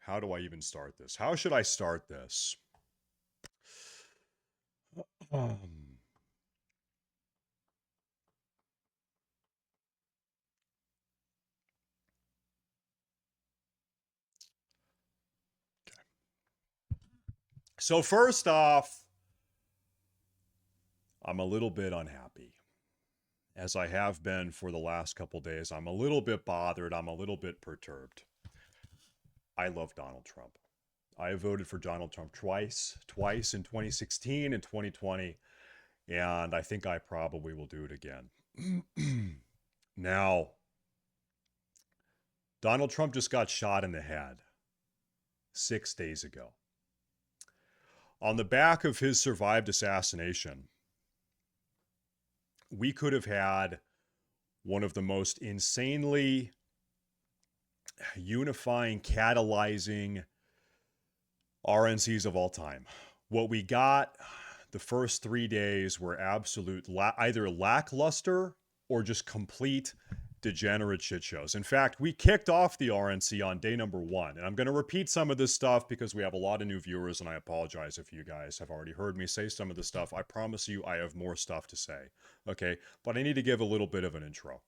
How do I even start this? How should I start this? Um, so first off, I'm a little bit unhappy, as I have been for the last couple days. I'm a little bit bothered. I'm a little bit perturbed. I love Donald Trump. I voted for Donald Trump twice in 2016 and 2020, and I think I probably will do it again. Now, Donald Trump just got shot in the head 6 days ago. On the back of his survived assassination, we could have had one of the most insanely unifying, catalyzing RNCs of all time. What we got the first 3 days were absolute either lackluster or just complete degenerate shit shows. In fact, we kicked off the RNC on day number 1. And I'm going to repeat some of this stuff because we have a lot of new viewers, and I apologize if you guys have already heard me say some of this stuff. I promise you I have more stuff to say. Okay? But I need to give a little bit of an intro.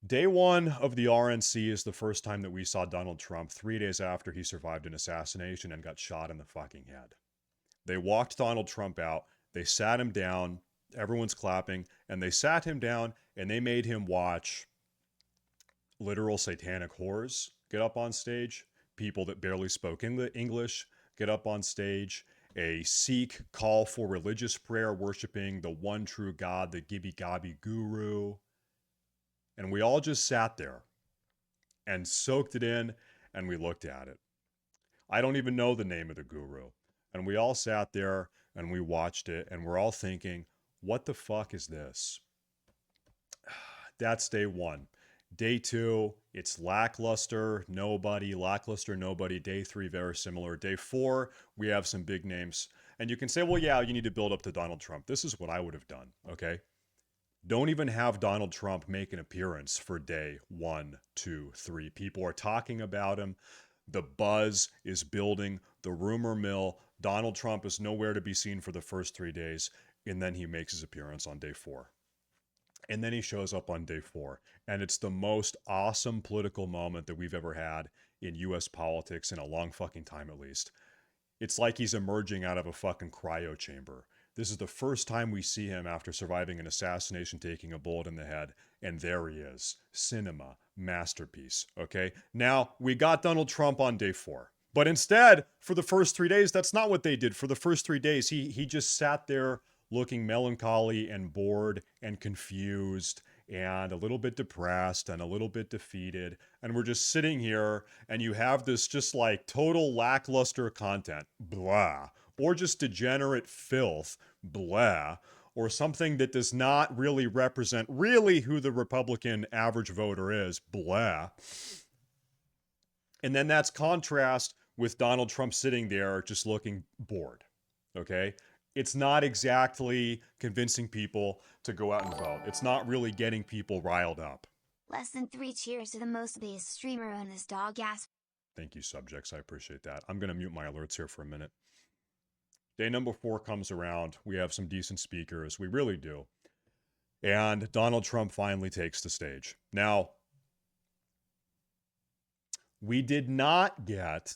Day 1 of the RNC is the first time that we saw Donald Trump 3 days after he survived an assassination and got shot in the fucking head. They walked Donald Trump out. They sat him down. Everyone's clapping. And they sat him down and they made him watch literal satanic whores get up on stage, people that barely spoke English get up on stage, a Sikh call for religious prayer worshiping the one true God, the Gibby Gabby Guru. And we all just sat there and soaked it in, and we looked at it. I don't even know the name of the guru. And we all sat there and we watched it, and we're all thinking, what the fuck is this? That's day 1. Day 2, it's lackluster, nobody. Day 3, very similar. Day 4, we have some big names. And you can say, well, yeah, you need to build up to Donald Trump. This is what I would have done, okay? Don't even have Donald Trump make an appearance for day 1, 2, 3. People are talking about him. The buzz is building. The rumor mill. Donald Trump is nowhere to be seen for the first 3 days. And then he makes his appearance on day 4. And then he shows up on day 4. And it's the most awesome political moment that we've ever had in US politics in a long fucking time, at least. It's like he's emerging out of a fucking cryo chamber. This is the first time we see him after surviving an assassination, taking a bullet in the head. And there he is. Cinema. Masterpiece. Okay? Now, we got Donald Trump on day 4. But instead, for the first 3 days, that's not what they did. For the first 3 days, he just sat there looking melancholy and bored and confused and a little bit depressed and a little bit defeated. And we're just sitting here, and you have this just like total lackluster content. Blah. Or just degenerate filth, blah, or something that does not really represent really who the Republican average voter is, blah. And then that's contrast with Donald Trump sitting there just looking bored, okay? It's not exactly convincing people to go out and vote. It's not really getting people riled up. Less than 3 cheers to the most based streamer on this dog ass. Thank you, subjects. I appreciate that. I'm going to mute my alerts here for a minute. Day number 4 comes around. We have some decent speakers. We really do. And Donald Trump finally takes the stage. Now, we did not get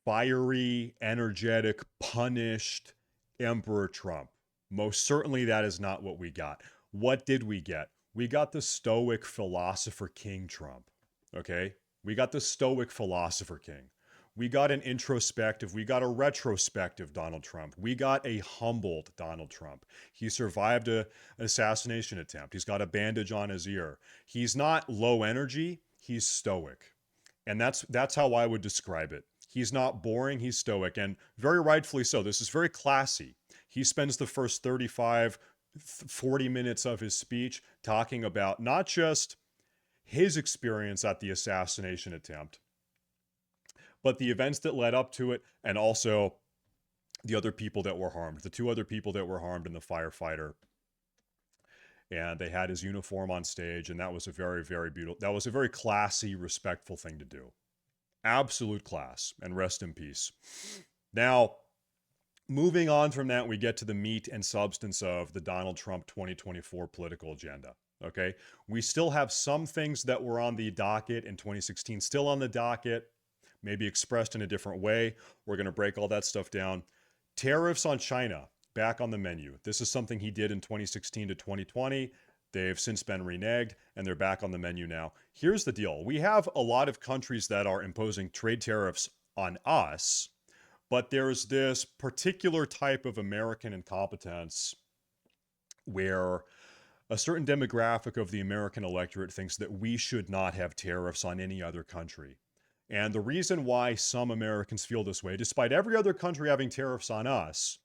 fiery, energetic, punished Emperor Trump. Most certainly that is not what we got. What did we get? We got the stoic philosopher king Trump. Okay? We got the stoic philosopher king. We got an introspective, we got a retrospective Donald Trump. We got a humbled Donald Trump. He survived an assassination attempt. He's got a bandage on his ear. He's not low energy, he's stoic. And that's how I would describe it. He's not boring, he's stoic, and very rightfully so. This is very classy. He spends the first 35, 40 minutes of his speech talking about not just his experience at the assassination attempt, but the events that led up to it, and also the other people that were harmed, the 2 other people that were harmed in the firefighter and they had his uniform on stage, and that was a very, very beautiful, that was a very classy, respectful thing to do. Absolute class, and rest in peace. Now, moving on from that, we get to the meat and substance of the Donald Trump 2024 political agenda. Okay. We still have some things that were on the docket in 2016 still on the docket, maybe expressed in a different way. We're going to break all that stuff down. Tariffs on China back on the menu. This is something he did in 2016 to 2020. They've since been reneged and they're back on the menu now. Here's the deal. We have a lot of countries that are imposing trade tariffs on us, but there's this particular type of American incompetence where a certain demographic of the American electorate thinks that we should not have tariffs on any other country. And the reason why some Americans feel this way, despite every other country having tariffs on us,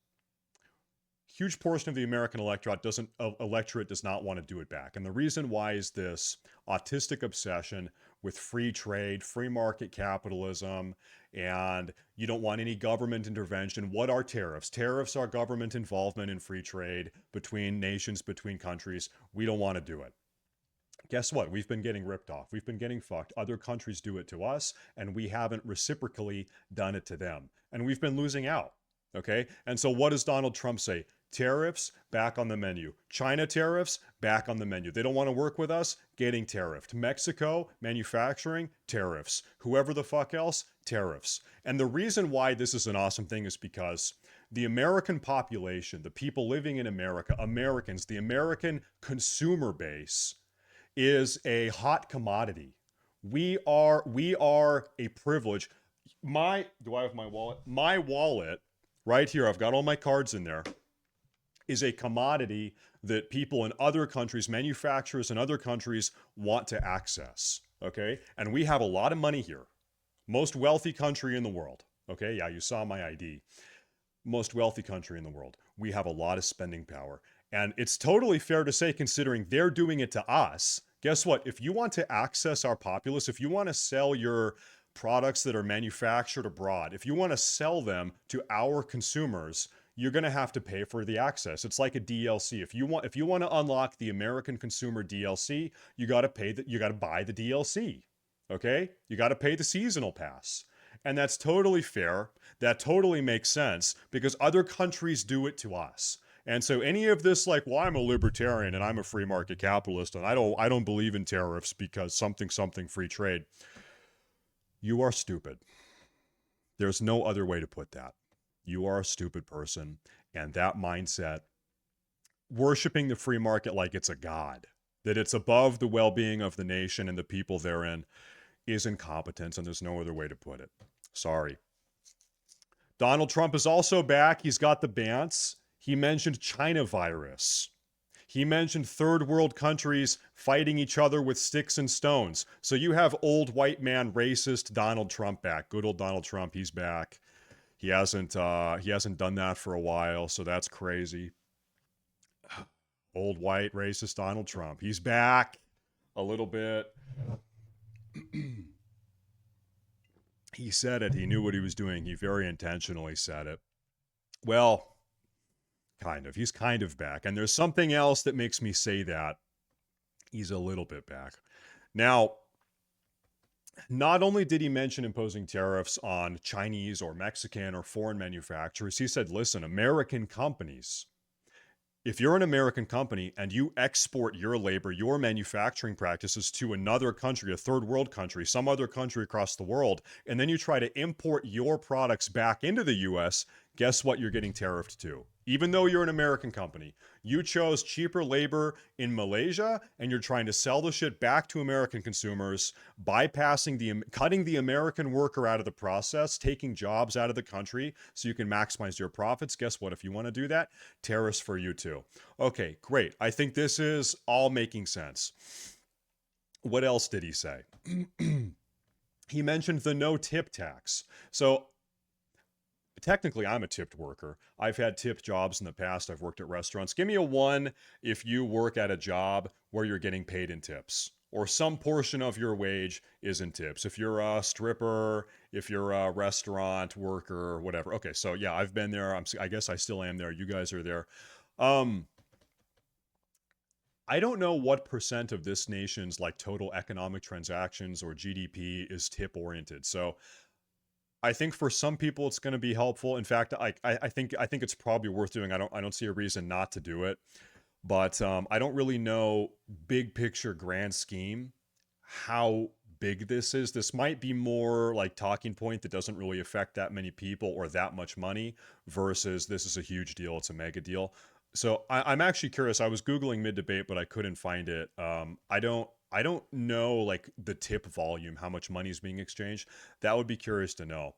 huge portion of the American electorate does not want to do it back. And the reason why is this autistic obsession with free trade, free market capitalism, and you don't want any government intervention. What are tariffs? Tariffs are government involvement in free trade between nations, between countries. We don't want to do it. Guess what? We've been getting ripped off. We've been getting fucked. Other countries do it to us, and we haven't reciprocally done it to them. And we've been losing out. Okay? And so what does Donald Trump say? Tariffs back on the menu. China tariffs back on the menu. They don't want to work with us, getting tariffed. Mexico, manufacturing, tariffs. Whoever the fuck else, tariffs. And the reason why this is an awesome thing is because the American population, the people living in America, Americans, the American consumer base is a hot commodity. We are a privilege. Do I have my wallet? My wallet right here, I've got all my cards in there, is a commodity that people in other countries, manufacturers in other countries want to access. Okay? And we have a lot of money here. Most wealthy country in the world. Okay? Yeah, you saw my ID. Most wealthy country in the world. We have a lot of spending power. And it's totally fair to say, considering they're doing it to us, guess what? If you want to access our populace, if you want to sell your products that are manufactured abroad, if you want to sell them to our consumers, you're going to have to pay for the access. It's like a DLC. If you want to unlock the American consumer DLC, you got to buy the DLC. Okay? You got to pay the seasonal pass. And that's totally fair. That totally makes sense because other countries do it to us. And so any of this like, well, I'm a libertarian and I'm a free market capitalist and I don't believe in tariffs because something free trade. You are stupid. There's no other way to put that. You are a stupid person, and that mindset, worshiping the free market like it's a god, that it's above the well-being of the nation and the people therein, is incompetence, and there's no other way to put it. Sorry. Donald Trump is also back. He's got the bants. He mentioned China virus. He mentioned third world countries fighting each other with sticks and stones. So you have old white man racist Donald Trump back. Good old Donald Trump, he's back. He hasn't done that for a while, so that's crazy. Old white racist Donald Trump. He's back a little bit. He said it. He knew what he was doing. He very intentionally said it. Well, kind of. He's kind of back. And there's something else that makes me say that he's a little bit back. Now, not only did he mention imposing tariffs on Chinese or Mexican or foreign manufacturers, he said, listen, American companies, if you're an American company and you export your labor, your manufacturing practices to another country, a third world country, some other country across the world, and then you try to import your products back into the US, guess what you're getting tariffed to? Even though you're an American company, you chose cheaper labor in Malaysia and you're trying to sell the shit back to American consumers, cutting the American worker out of the process, taking jobs out of the country so you can maximize your profits. Guess what? If you want to do that, tariffs for you too. Okay, great. I think this is all making sense. What else did he say? He mentioned the no tip tax. So technically, I'm a tipped worker. I've had tipped jobs in the past. I've worked at restaurants. Give me a 1 if you work at a job where you're getting paid in tips or some portion of your wage is in tips. If you're a stripper, if you're a restaurant worker, whatever. Okay, so yeah, I've been there. I guess I still am there. You guys are there. I don't know what percent of this nation's like total economic transactions or GDP is tip oriented. So I think for some people it's going to be helpful. In fact, I think it's probably worth doing. I don't see a reason not to do it. But I don't really know big picture, grand scheme, how big this is. This might be more like talking point that doesn't really affect that many people or that much money versus this is a huge deal. It's a mega deal. So I'm actually curious. I was googling mid debate, but I couldn't find it. I don't know like the tip volume, how much money is being exchanged. That would be curious to know.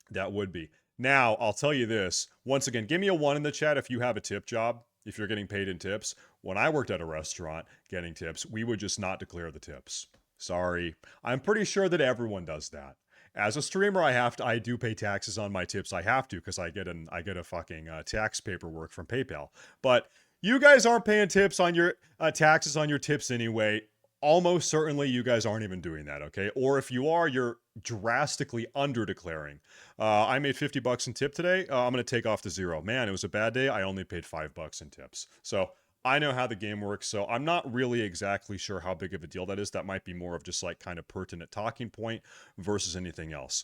That would be. Now, I'll tell you this. Once again, give me a one in the chat if you have a tip job, if you're getting paid in tips. When I worked at a restaurant getting tips, we would just not declare the tips. Sorry. I'm pretty sure that everyone does that. As a streamer, I do pay taxes on my tips. I have to because I get a fucking tax paperwork from PayPal. But you guys aren't paying tips on your taxes on your tips anyway. Almost certainly you guys aren't even doing that, okay? Or if you are, you're drastically under declaring. I made 50 bucks in tip today. I'm going to take off the zero. Man, it was a bad day. I only paid 5 bucks in tips. So I know how the game works. So I'm not really exactly sure how big of a deal that is. That might be more of just like kind of pertinent talking point versus anything else.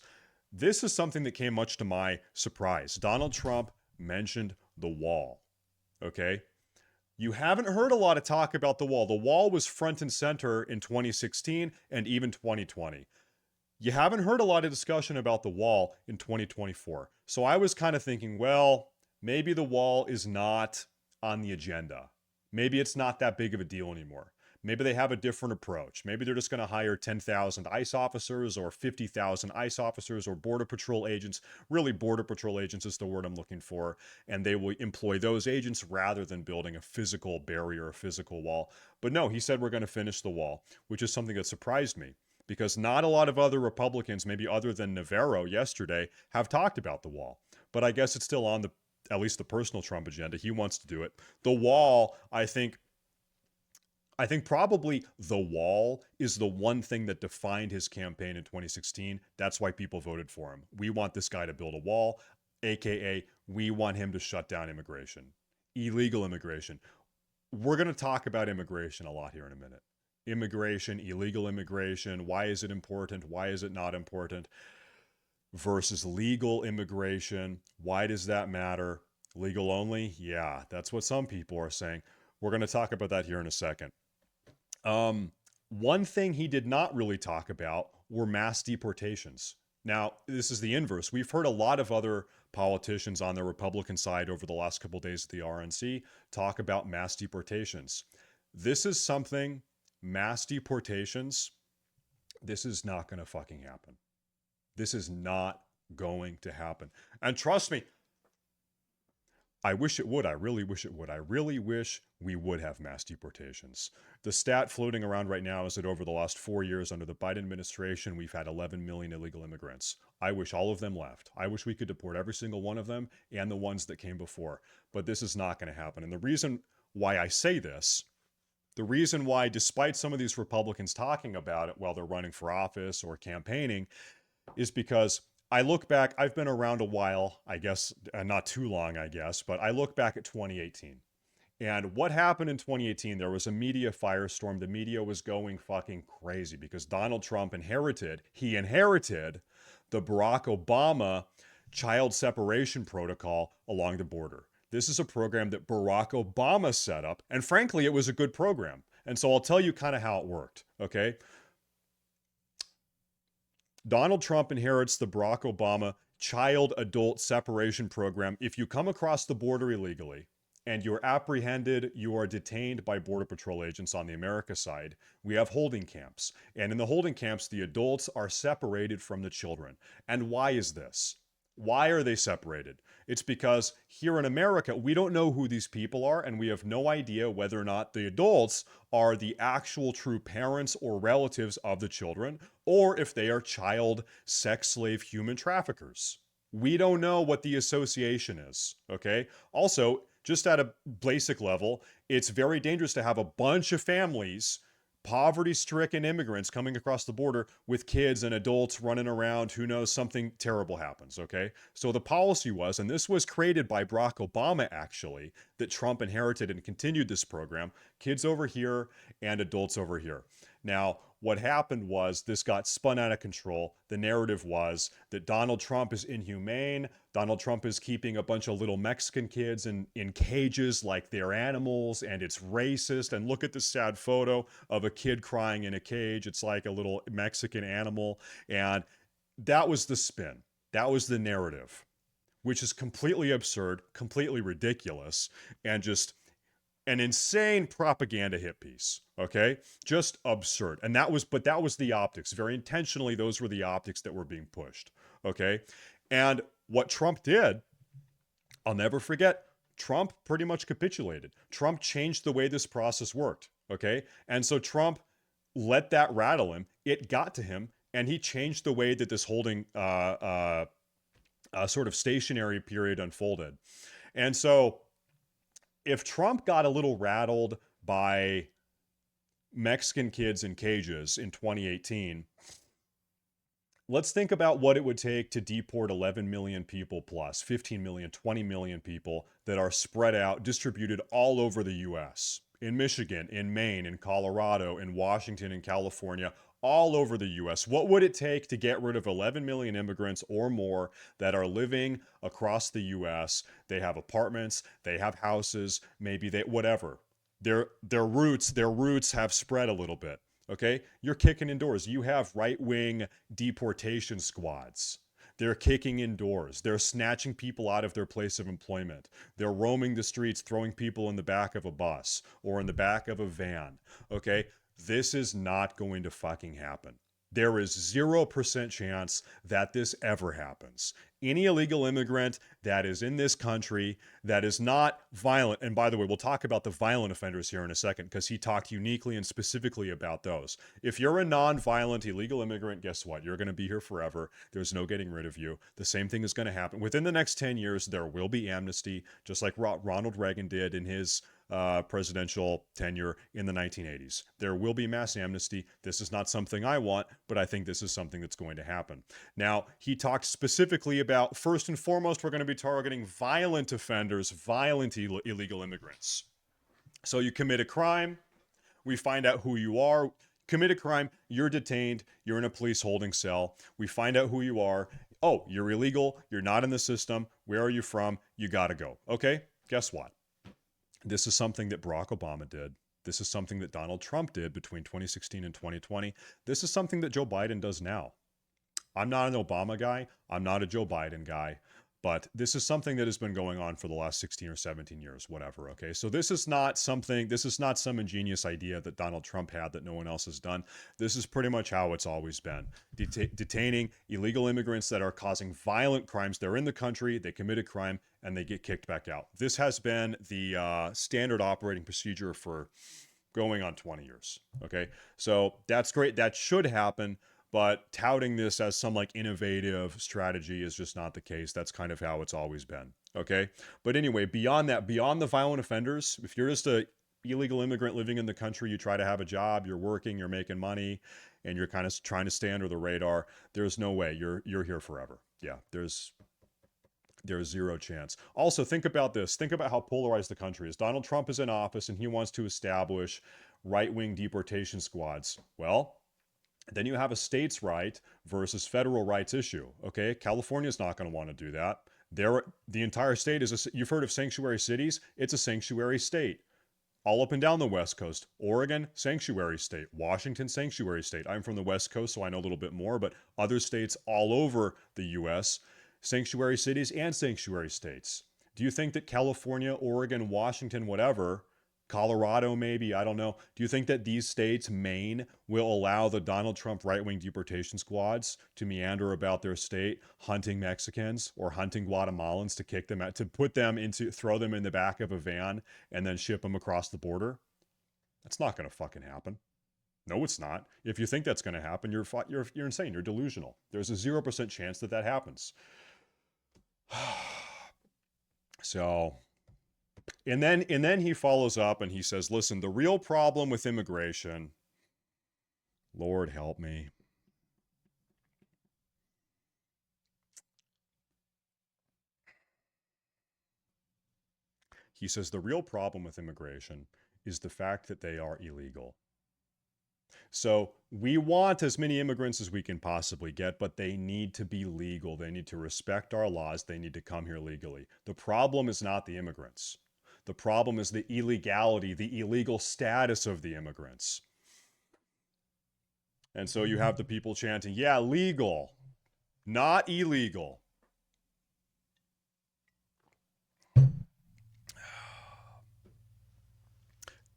This is something that came much to my surprise. Donald Trump mentioned the wall. Okay. You haven't heard a lot of talk about the wall. The wall was front and center in 2016 and even 2020. You haven't heard a lot of discussion about the wall in 2024. So I was kind of thinking, well, maybe the wall is not on the agenda. Maybe it's not that big of a deal anymore. Maybe they have a different approach. Maybe they're just going to hire 10,000 ICE officers or 50,000 ICE officers or Border Patrol agents. Really, Border Patrol agents is the word I'm looking for. And they will employ those agents rather than building a physical barrier, a physical wall. But no, he said we're going to finish the wall, which is something that surprised me because not a lot of other Republicans, maybe other than Navarro yesterday, have talked about the wall. But I guess it's still on the at least the personal Trump agenda. He wants to do it. The wall, I think probably the wall is the one thing that defined his campaign in 2016. That's why people voted for him. We want this guy to build a wall, aka we want him to shut down immigration, illegal immigration. We're going to talk about immigration a lot here in a minute. Immigration, illegal immigration, why is it important? Why is it not important? Versus legal immigration, why does that matter? Legal only? Yeah, that's what some people are saying. We're going to talk about that here in a second. One thing he did not really talk about were mass deportations. Now, this is the inverse. We've heard a lot of other politicians on the Republican side over the last couple of days at the RNC talk about mass deportations. This is something, mass deportations, this is not going to fucking happen. This is not going to happen. And trust me, I wish it would. I really wish it would. I really wish we would have mass deportations. The stat floating around right now is that over the last 4 years under the Biden administration, we've had 11 million illegal immigrants. I wish all of them left. I wish we could deport every single one of them and the ones that came before. But this is not going to happen. And the reason why I say this, the reason why, despite some of these Republicans talking about it while they're running for office or campaigning, is because I look back, I've been around a while, I guess, not too long, I guess, but I look back at 2018. And what happened in 2018, there was a media firestorm. The media was going fucking crazy because Donald Trump inherited the Barack Obama child separation protocol along the border. This is a program that Barack Obama set up, and frankly, it was a good program. And so I'll tell you kind of how it worked, okay? Donald Trump inherits the Barack Obama child adult separation program. If you come across the border illegally and you're apprehended, you are detained by Border Patrol agents on the America side, we have holding camps. And in the holding camps, the adults are separated from the children. And why is this? Why are they separated? It's because here in America, we don't know who these people are, and we have no idea whether or not the adults are the actual true parents or relatives of the children, or if they are child sex slave human traffickers. We don't know what the association is, okay? Also, just at a basic level, it's very dangerous to have a bunch of families poverty-stricken immigrants coming across the border with kids and adults running around. Who knows, something terrible happens, okay? So the policy was, and this was created by Barack Obama actually, that Trump inherited and continued this program, kids over here and adults over here. Now, what happened was this got spun out of control. The narrative was that Donald Trump is inhumane. Donald Trump is keeping a bunch of little Mexican kids in cages like they're animals, and it's racist. And look at this sad photo of a kid crying in a cage. It's like a little Mexican animal. And that was the spin. That was the narrative, which is completely absurd, completely ridiculous, and just an insane propaganda hit piece. Okay, just absurd. And that was the optics. Very intentionally, those were the optics that were being pushed. Okay, and what Trump did, I'll never forget. Trump pretty much capitulated. Trump changed the way this process worked. Okay, and so Trump let that rattle him. It got to him, and he changed the way that this holding sort of stationary period unfolded. And so if Trump got a little rattled by Mexican kids in cages in 2018, let's think about what it would take to deport 11 million people plus 15 million, 20 million people that are spread out, distributed all over the US, in Michigan, in Maine, in Colorado, in Washington, in California, all over the US. What would it take to get rid of 11 million immigrants or more that are living across the US? They have apartments, they have houses, maybe they whatever. Their roots have spread a little bit. Okay? You're kicking indoors. You have right-wing deportation squads. They're kicking indoors. They're snatching people out of their place of employment. They're roaming the streets, throwing people in the back of a bus or in the back of a van. Okay? This is not going to fucking happen. There is 0% chance that this ever happens. Any illegal immigrant that is in this country that is not violent, and by the way, we'll talk about the violent offenders here in a second because he talked uniquely and specifically about those. If you're a non-violent illegal immigrant, guess what? You're going to be here forever. There's no getting rid of you. The same thing is going to happen. Within the next 10 years, there will be amnesty, just like Ronald Reagan did in his presidential tenure in the 1980s. There will be mass amnesty. This is not something I want, but I think this is something that's going to happen. Now, he talked specifically about, first and foremost, we're going to be targeting violent offenders, violent illegal immigrants. So you commit a crime, we find out who you are. Commit a crime, you're detained, you're in a police holding cell. We find out who you are. Oh, you're illegal, you're not in the system. Where are you from? You got to go. Okay, guess what? This is something that Barack Obama did. This is something that Donald Trump did between 2016 and 2020. This is something that Joe Biden does now. I'm not an Obama guy. I'm not a Joe Biden guy. But this is something that has been going on for the last 16 or 17 years, whatever. Okay. So this is not some ingenious idea that Donald Trump had that no one else has done. This is pretty much how it's always been. Detaining illegal immigrants that are causing violent crimes. They're in the country, they commit a crime, and they get kicked back out. This has been the standard operating procedure for going on 20 years. Okay. So that's great. That should happen. But touting this as some like innovative strategy is just not the case. That's kind of how it's always been. Okay. But anyway, beyond that, beyond the violent offenders, if you're just a illegal immigrant living in the country, you try to have a job, you're working, you're making money, and you're kind of trying to stay under the radar, there's no way you're here forever. Yeah, there's zero chance. Also, think about this. Think about how polarized the country is. Donald Trump is in office and he wants to establish right-wing deportation squads. Well, then you have a states' right versus federal rights issue. Okay, California's not going to want to do that. The entire state is you've heard of sanctuary cities? It's a sanctuary state. All up and down the West Coast. Oregon, sanctuary state. Washington, sanctuary state. I'm from the West Coast, so I know a little bit more, but other states all over the US, sanctuary cities and sanctuary states. Do you think that California, Oregon, Washington, whatever, Colorado, maybe, I don't know. Do you think that these states, Maine, will allow the Donald Trump right-wing deportation squads to meander about their state, hunting Mexicans or hunting Guatemalans to kick them out, to throw them in the back of a van and then ship them across the border? That's not going to fucking happen. No, it's not. If you think that's going to happen, you're insane. You're delusional. There's a 0% chance that that happens. So, and then he follows up and he says, listen, the real problem with immigration Lord help me. He says the real problem with immigration is the fact that they are illegal. So we want as many immigrants as we can possibly get, but they need to be legal. They need to respect our laws. They need to come here legally. The problem is not the immigrants. The problem is the illegality, the illegal status of the immigrants. And so you have the people chanting, yeah, legal, not illegal.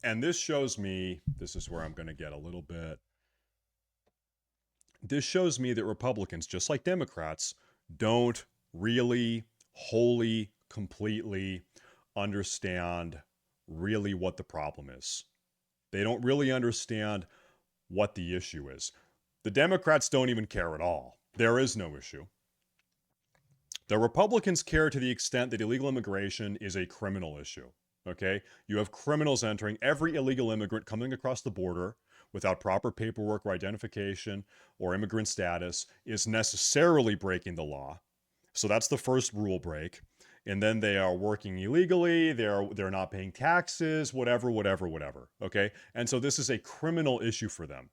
And this shows me, this is where I'm going to get a little bit. This shows me that Republicans, just like Democrats, don't really, wholly, completely understand really what the problem is. They don't really understand what the issue is. The Democrats don't even care at all. There is no issue. The Republicans care to the extent that illegal immigration is a criminal issue. Okay? You have criminals entering. Every illegal immigrant coming across the border without proper paperwork or identification or immigrant status is necessarily breaking the law. So that's the first rule break. And then they are working illegally, they're not paying taxes, whatever. Okay? And so this is a criminal issue for them.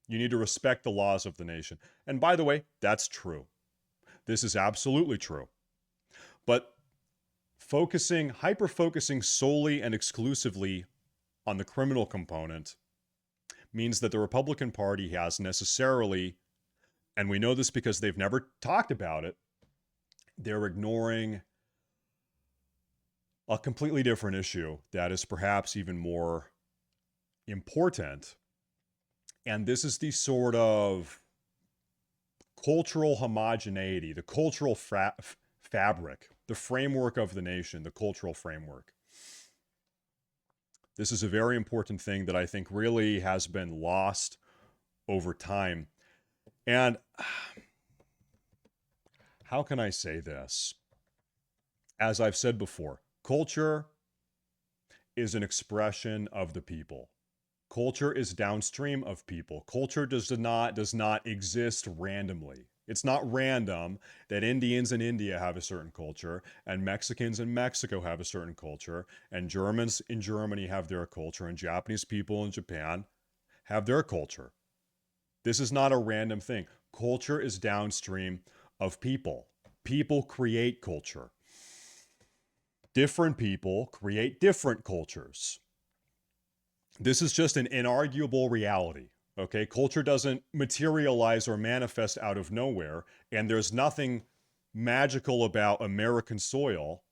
You need to respect the laws of the nation. And by the way, that's true. This is absolutely true. But hyper focusing solely and exclusively on the criminal component means that the Republican Party has necessarily, and we know this because they've never talked about it, they're ignoring a completely different issue that is perhaps even more important. And this is the sort of cultural homogeneity, the cultural fabric, the framework of the nation, the cultural framework. This is a very important thing that I think really has been lost over time. And how can I say this? As I've said before, culture is an expression of the people. Culture is downstream of people. Culture does not exist randomly. It's not random that Indians in India have a certain culture, and Mexicans in Mexico have a certain culture, and Germans in Germany have their culture, and Japanese people in Japan have their culture. This is not a random thing. Culture is downstream of people. People create culture. Different people create different cultures. This is just an inarguable reality. Okay, culture doesn't materialize or manifest out of nowhere, and there's nothing magical about American soil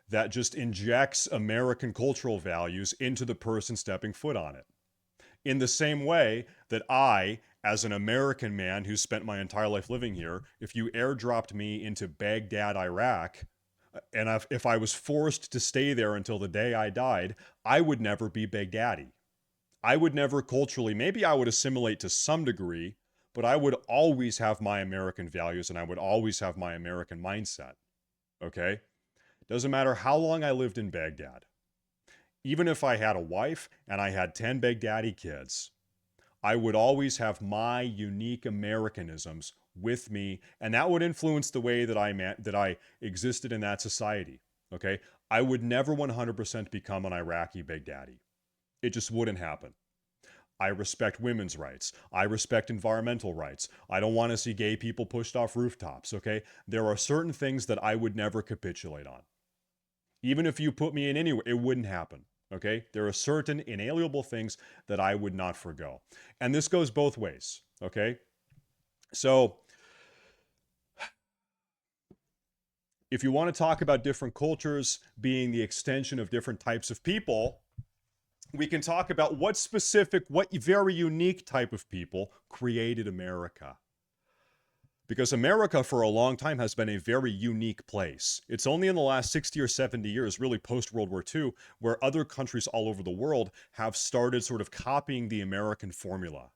that just injects American cultural values into the person stepping foot on it. In the same way that I, as an American man who spent my entire life living here, if you airdropped me into Baghdad, Iraq, and if I was forced to stay there until the day I died, I would never be Baghdadi. I would never culturally, maybe I would assimilate to some degree, but I would always have my American values and I would always have my American mindset. Okay? Doesn't matter how long I lived in Baghdad. Even if I had a wife and I had 10 Baghdadi kids, I would always have my unique Americanisms with me, and that would influence the way that I existed in that society. Okay? I would never 100% become an Iraqi Baghdadi. It just wouldn't happen. I respect women's rights. I respect environmental rights. I don't want to see gay people pushed off rooftops, okay? There are certain things that I would never capitulate on. Even if you put me in anywhere, it wouldn't happen, okay? There are certain inalienable things that I would not forgo. And this goes both ways, okay? So, if you want to talk about different cultures being the extension of different types of people, we can talk about what very unique type of people created America. Because America, for a long time, has been a very unique place. It's only in the last 60 or 70 years, really post World War II, where other countries all over the world have started sort of copying the American formula.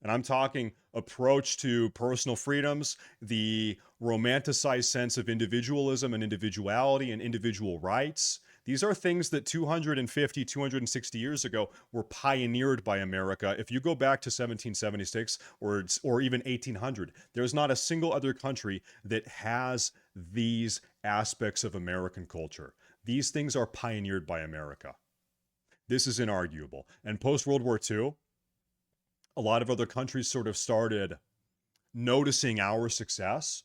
And I'm talking approach to personal freedoms, the romanticized sense of individualism and individuality and individual rights, These are things that 250, 260 years ago were pioneered by America. If you go back to 1776 or even 1800, there's not a single other country that has these aspects of American culture. These things are pioneered by America. This is inarguable. And post World War II, a lot of other countries sort of started noticing our success,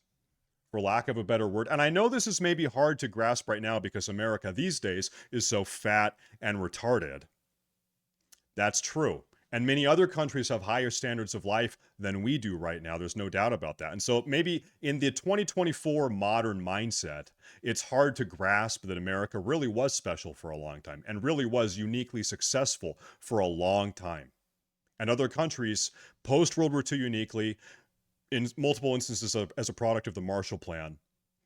for lack of a better word. And I know this is maybe hard to grasp right now because America these days is so fat and retarded. That's true. And many other countries have higher standards of life than we do right now. There's no doubt about that. And so maybe in the 2024 modern mindset, it's hard to grasp that America really was special for a long time and really was uniquely successful for a long time. And other countries, post World War II uniquely, in multiple instances as a product of the Marshall Plan.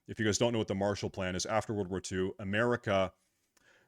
If you guys don't know what the Marshall Plan is, after World War II, America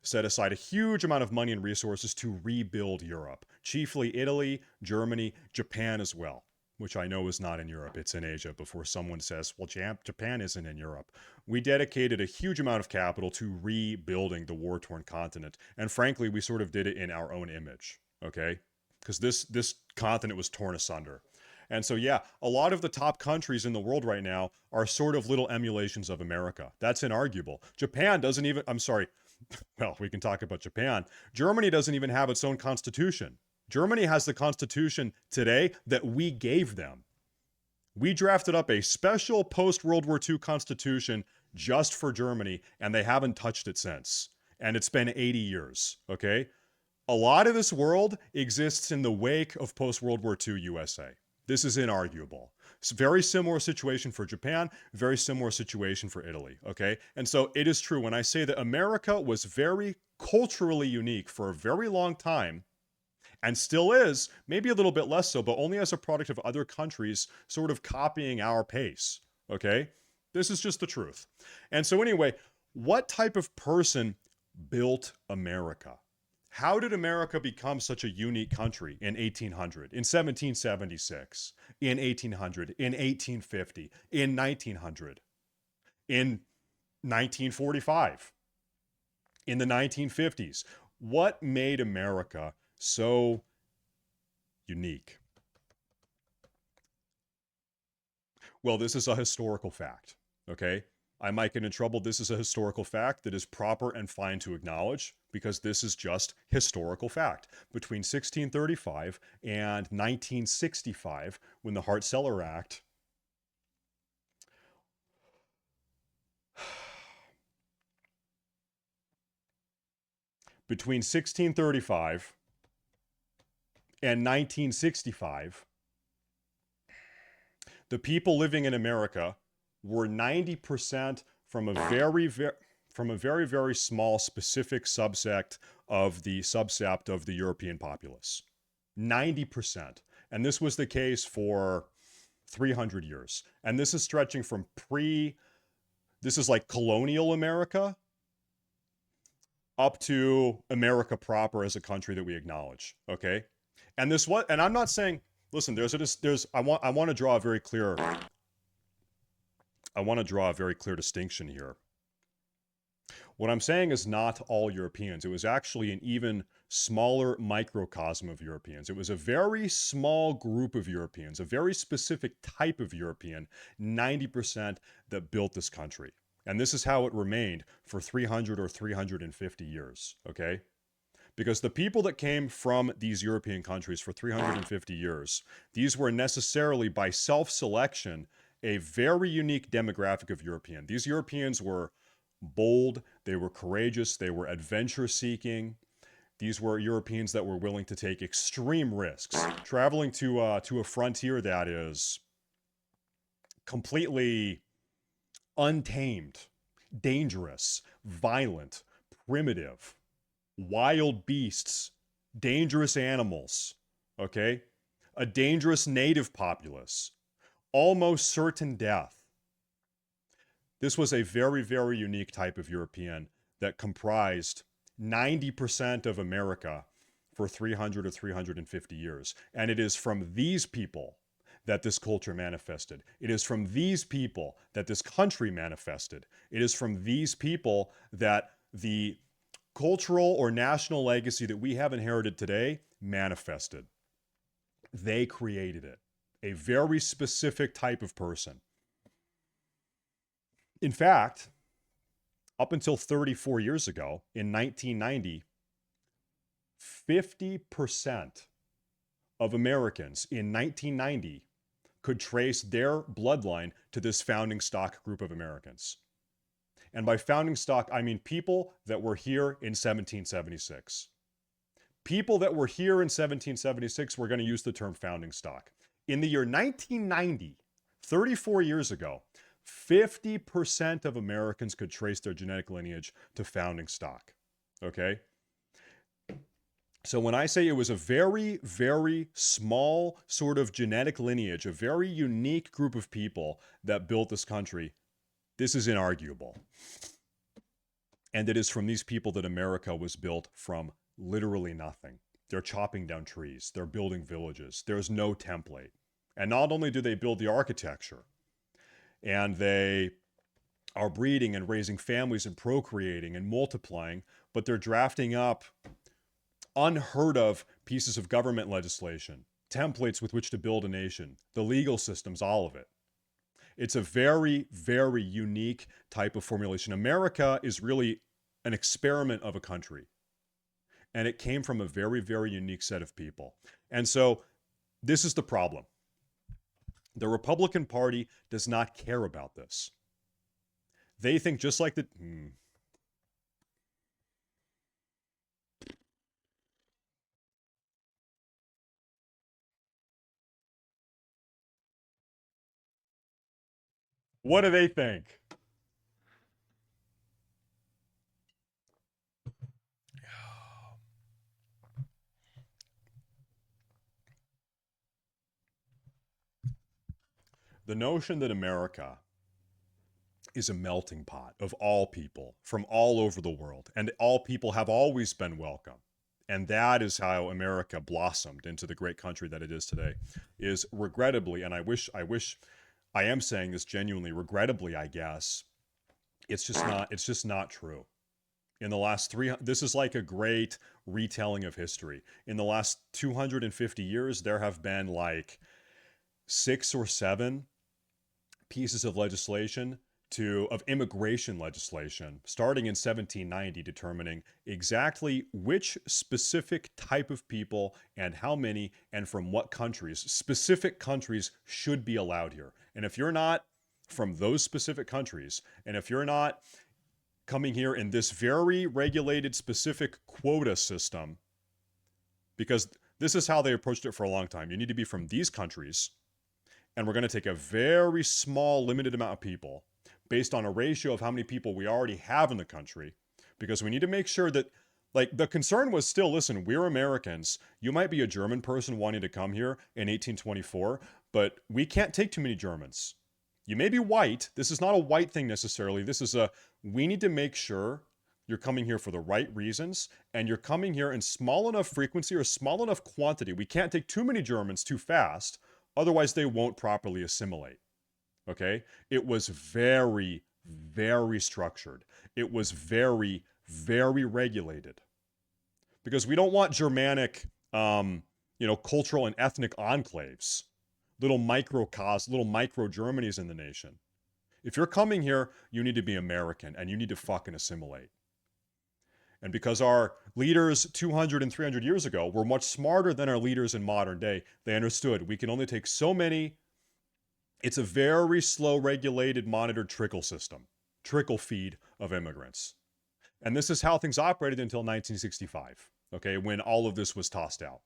set aside a huge amount of money and resources to rebuild Europe, chiefly Italy, Germany, Japan as well, which I know is not in Europe. It's in Asia before someone says, well, Japan isn't in Europe. We dedicated a huge amount of capital to rebuilding the war-torn continent. And frankly, we sort of did it in our own image, okay? Because this continent was torn asunder. And so, yeah, a lot of the top countries in the world right now are sort of little emulations of America. That's inarguable. Japan doesn't even, I'm sorry, well, we can talk about Japan. Germany doesn't even have its own constitution. Germany has the constitution today that we gave them. We drafted up a special post-World War II constitution just for Germany, and they haven't touched it since. And it's been 80 years, okay? A lot of this world exists in the wake of post-World War II USA. This is inarguable. It's a very similar situation for Japan, very similar situation for Italy, okay? And so it is true when I say that America was very culturally unique for a very long time, and still is, maybe a little bit less so, but only as a product of other countries sort of copying our pace, okay? This is just the truth. And so anyway, what type of person built America? How did America become such a unique country in 1800, in 1776, in 1800, in 1850, in 1900, in 1945, in the 1950s? What made America so unique? Well, this is a historical fact, okay? I might get in trouble. This is a historical fact that is proper and fine to acknowledge because this is just historical fact. Between 1635 and 1965, when the Hart-Celler Act between 1635 and 1965, the people living in America were 90% from a very small specific subsect of the European populace. 90%. And this was the case for 300 years. And this is stretching from this is like colonial America up to America proper as a country that we acknowledge, okay? And I'm not saying, listen, I want to draw a very clear distinction here. What I'm saying is not all Europeans. It was actually an even smaller microcosm of Europeans. It was a very small group of Europeans, a very specific type of European, 90% that built this country. And this is how it remained for 300 or 350 years, okay? Because the people that came from these European countries for 350 years, these were necessarily by self-selection a very unique demographic of European. These Europeans were bold, they were courageous, they were adventure-seeking. These were Europeans that were willing to take extreme risks, traveling to a frontier that is completely untamed, dangerous, violent, primitive, wild beasts, dangerous animals, okay? A dangerous native populace, almost certain death. This was a very, very unique type of European that comprised 90% of America for 300 or 350 years. And it is from these people that this culture manifested. It is from these people that this country manifested. It is from these people that the cultural or national legacy that we have inherited today manifested. They created it. A very specific type of person. In fact, up until 34 years ago, in 1990, 50% of Americans in 1990 could trace their bloodline to this founding stock group of Americans. And by founding stock, I mean people that were here in 1776. People that were here in 1776, we're going to use the term founding stock. In the year 1990, 34 years ago, 50% of Americans could trace their genetic lineage to founding stock. Okay? So when I say it was a very, very small sort of genetic lineage, a very unique group of people that built this country, this is inarguable. And it is from these people that America was built from literally nothing. They're chopping down trees. They're building villages. There's no template. And not only do they build the architecture, and they are breeding and raising families and procreating and multiplying, but they're drafting up unheard of pieces of government legislation, templates with which to build a nation, the legal systems, all of it. It's a very, very unique type of formulation. America is really an experiment of a country. And it came from a very, very unique set of people. And so this is the problem. The Republican Party does not care about this. They think just like the... What do they think? The notion that America is a melting pot of all people from all over the world, and all people have always been welcome, and that is how America blossomed into the great country that it is today, is regrettably, and I am saying this genuinely, regrettably, I guess, it's just not true. In the last this is like a great retelling of history. In the last 250 years, there have been like 6 or 7 pieces of legislation of immigration legislation starting in 1790, determining exactly which specific type of people and how many and from what countries, specific countries, should be allowed here. And if you're not from those specific countries, and if you're not coming here in this very regulated specific quota system, because this is how they approached it for a long time. You need to be from these countries, and we're going to take a very small, limited amount of people based on a ratio of how many people we already have in the country, because we need to make sure that, like, the concern was still, listen, we're Americans. You might be a German person wanting to come here in 1824, but we can't take too many Germans. You may be white. This is not a white thing necessarily. We need to make sure you're coming here for the right reasons, and you're coming here in small enough frequency or small enough quantity. We can't take too many Germans too fast, otherwise they won't properly assimilate. Okay? It was very, very structured. It was very, very regulated. Because we don't want Germanic, cultural and ethnic enclaves, little micro Germanys in the nation. If you're coming here, you need to be American, and you need to fucking assimilate. And because our leaders 200 and 300 years ago were much smarter than our leaders in modern day, they understood we can only take so many. It's a very slow, regulated, monitored trickle system, trickle feed of immigrants. And this is how things operated until 1965, okay, when all of this was tossed out.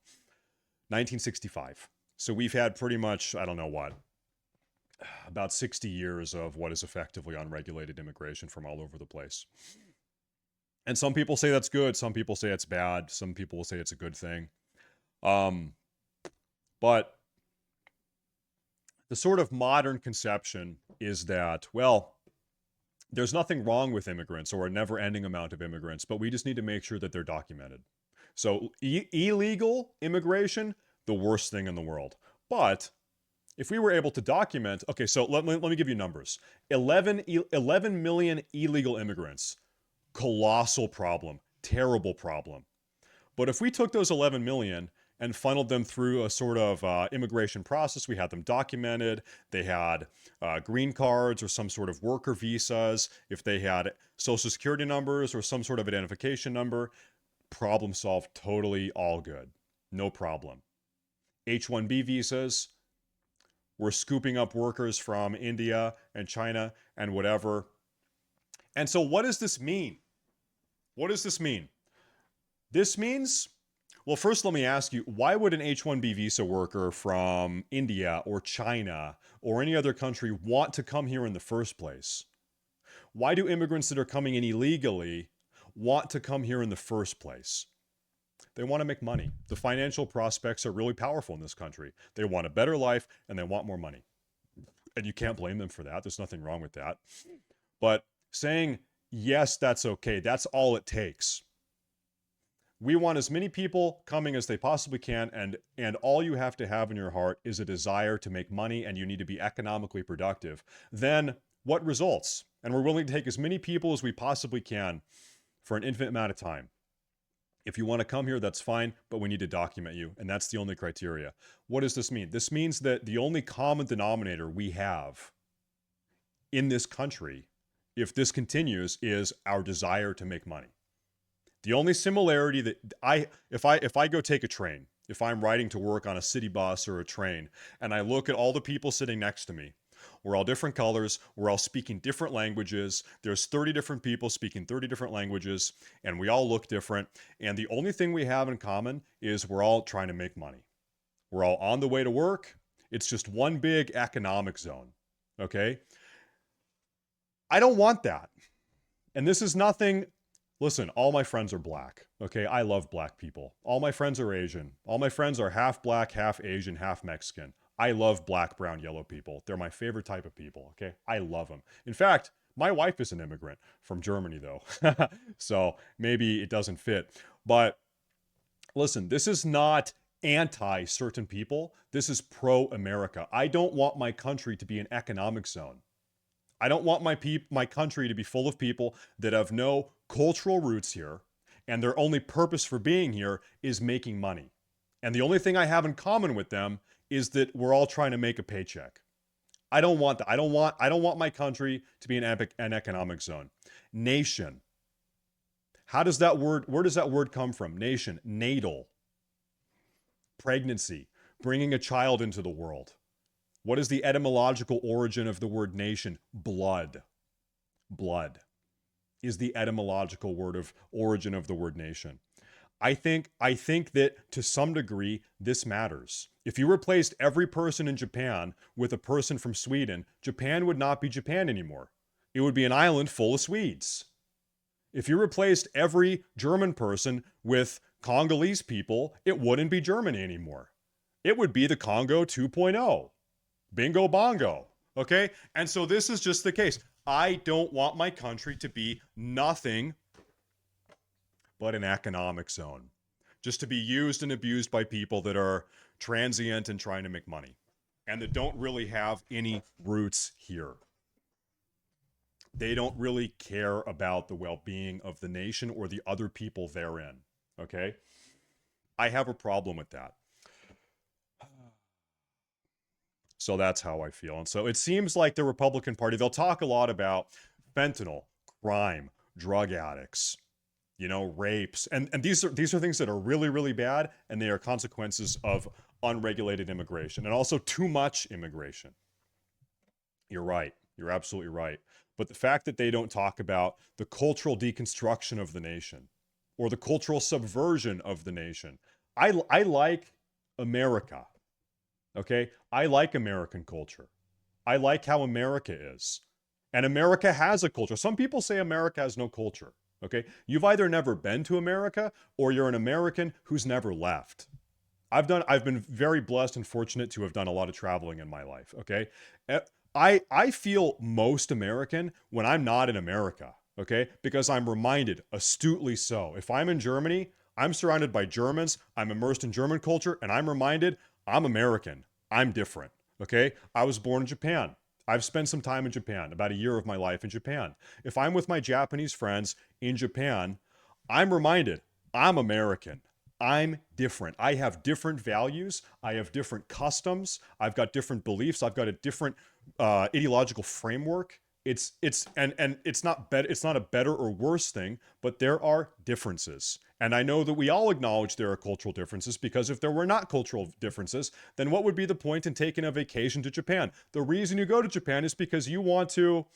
1965. So we've had pretty much, I don't know what, about 60 years of what is effectively unregulated immigration from all over the place. And some people say that's good. Some people say it's bad. Some people will say it's a good thing. But the sort of modern conception is that, well, there's nothing wrong with immigrants or a never-ending amount of immigrants, but we just need to make sure that they're documented. So illegal immigration, the worst thing in the world. But if we were able to document, okay, so let me give you numbers. 11 million illegal immigrants, colossal problem. Terrible problem. But if we took those 11 million and funneled them through a sort of immigration process, we had them documented, they had green cards or some sort of worker visas, if they had social security numbers or some sort of identification number, problem solved, totally all good. No problem. H-1B visas, we're scooping up workers from India and China and whatever. And so what does this mean? What does this mean? This means, well, first let me ask you, why would an H-1B visa worker from India or China or any other country want to come here in the first place? Why do immigrants that are coming in illegally want to come here in the first place? They want to make money. The financial prospects are really powerful in this country. They want a better life and they want more money. And you can't blame them for that. There's nothing wrong with that. But saying, yes, that's okay, that's all it takes. We want as many people coming as they possibly can, and all you have to have in your heart is a desire to make money, and you need to be economically productive. Then what results? And we're willing to take as many people as we possibly can for an infinite amount of time. If you want to come here, that's fine, but we need to document you, and that's the only criteria. What does this mean? This means that the only common denominator we have in this country, if this continues, is our desire to make money. The only similarity that if I go take a train, if I'm riding to work on a city bus or a train, and I look at all the people sitting next to me, we're all different colors, we're all speaking different languages, there's 30 different people speaking 30 different languages, and we all look different, and the only thing we have in common is we're all trying to make money. We're all on the way to work. It's just one big economic zone, okay? I don't want that. And this is nothing. Listen, all my friends are black, okay? I love black people. All my friends are Asian. All my friends are half black, half Asian, half Mexican. I love black, brown, yellow people. They're my favorite type of people, okay? I love them. In fact, my wife is an immigrant from Germany, though. So maybe it doesn't fit. But listen, this is not anti certain people. This is pro America. I don't want my country to be an economic zone. I don't want my country to be full of people that have no cultural roots here, and their only purpose for being here is making money. And the only thing I have in common with them is that we're all trying to make a paycheck. I don't want that. I don't want my country to be an economic zone. Nation. Where does that word come from? Nation, natal. Pregnancy, bringing a child into the world. What is the etymological origin of the word nation? Blood. Blood is the etymological origin of the word nation. I think that to some degree this matters. If you replaced every person in Japan with a person from Sweden, Japan would not be Japan anymore. It would be an island full of Swedes. If you replaced every German person with Congolese people, it wouldn't be Germany anymore. It would be the Congo 2.0. Bingo bongo. Okay? And so this is just the case. I don't want my country to be nothing but an economic zone. Just to be used and abused by people that are transient and trying to make money. And that don't really have any roots here. They don't really care about the well-being of the nation or the other people therein. Okay? I have a problem with that. So that's how I feel. And so it seems like the Republican Party, they'll talk a lot about fentanyl, crime, drug addicts, rapes. And these are things that are really, really bad, and they are consequences of unregulated immigration and also too much immigration. You're right. You're absolutely right. But the fact that they don't talk about the cultural deconstruction of the nation or the cultural subversion of the nation. I like America. Okay? I like American culture. I like how America is. And America has a culture. Some people say America has no culture. Okay? You've either never been to America or you're an American who's never left. I've been very blessed and fortunate to have done a lot of traveling in my life. Okay? I feel most American when I'm not in America. Okay? Because I'm reminded, astutely so. If I'm in Germany, I'm surrounded by Germans, I'm immersed in German culture, and I'm reminded I'm American. I'm different. Okay? I was born in Japan. I've spent some time in Japan, about a year of my life in Japan. If I'm with my Japanese friends in Japan, I'm reminded I'm American. I'm different. I have different values. I have different customs. I've got different beliefs. I've got a different ideological framework. And it's not better. It's not a better or worse thing, but there are differences. And I know that we all acknowledge there are cultural differences, because if there were not cultural differences, then what would be the point in taking a vacation to Japan? The reason you go to Japan is because you want to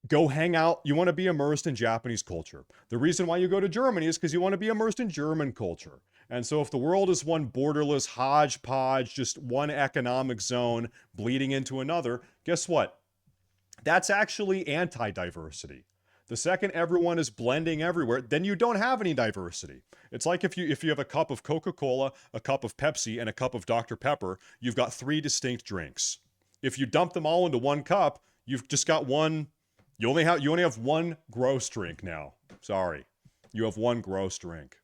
go hang out. You want to be immersed in Japanese culture. The reason why you go to Germany is because you want to be immersed in German culture. And so if the world is one borderless hodgepodge, just one economic zone bleeding into another, guess what? That's actually anti-diversity. The second everyone is blending everywhere, then you don't have any diversity. It's like if you have a cup of Coca-Cola, a cup of Pepsi, and a cup of Dr. Pepper, you've got three distinct drinks. If you dump them all into one cup, you've just got one. You only have one gross drink now. Sorry. You have one gross drink.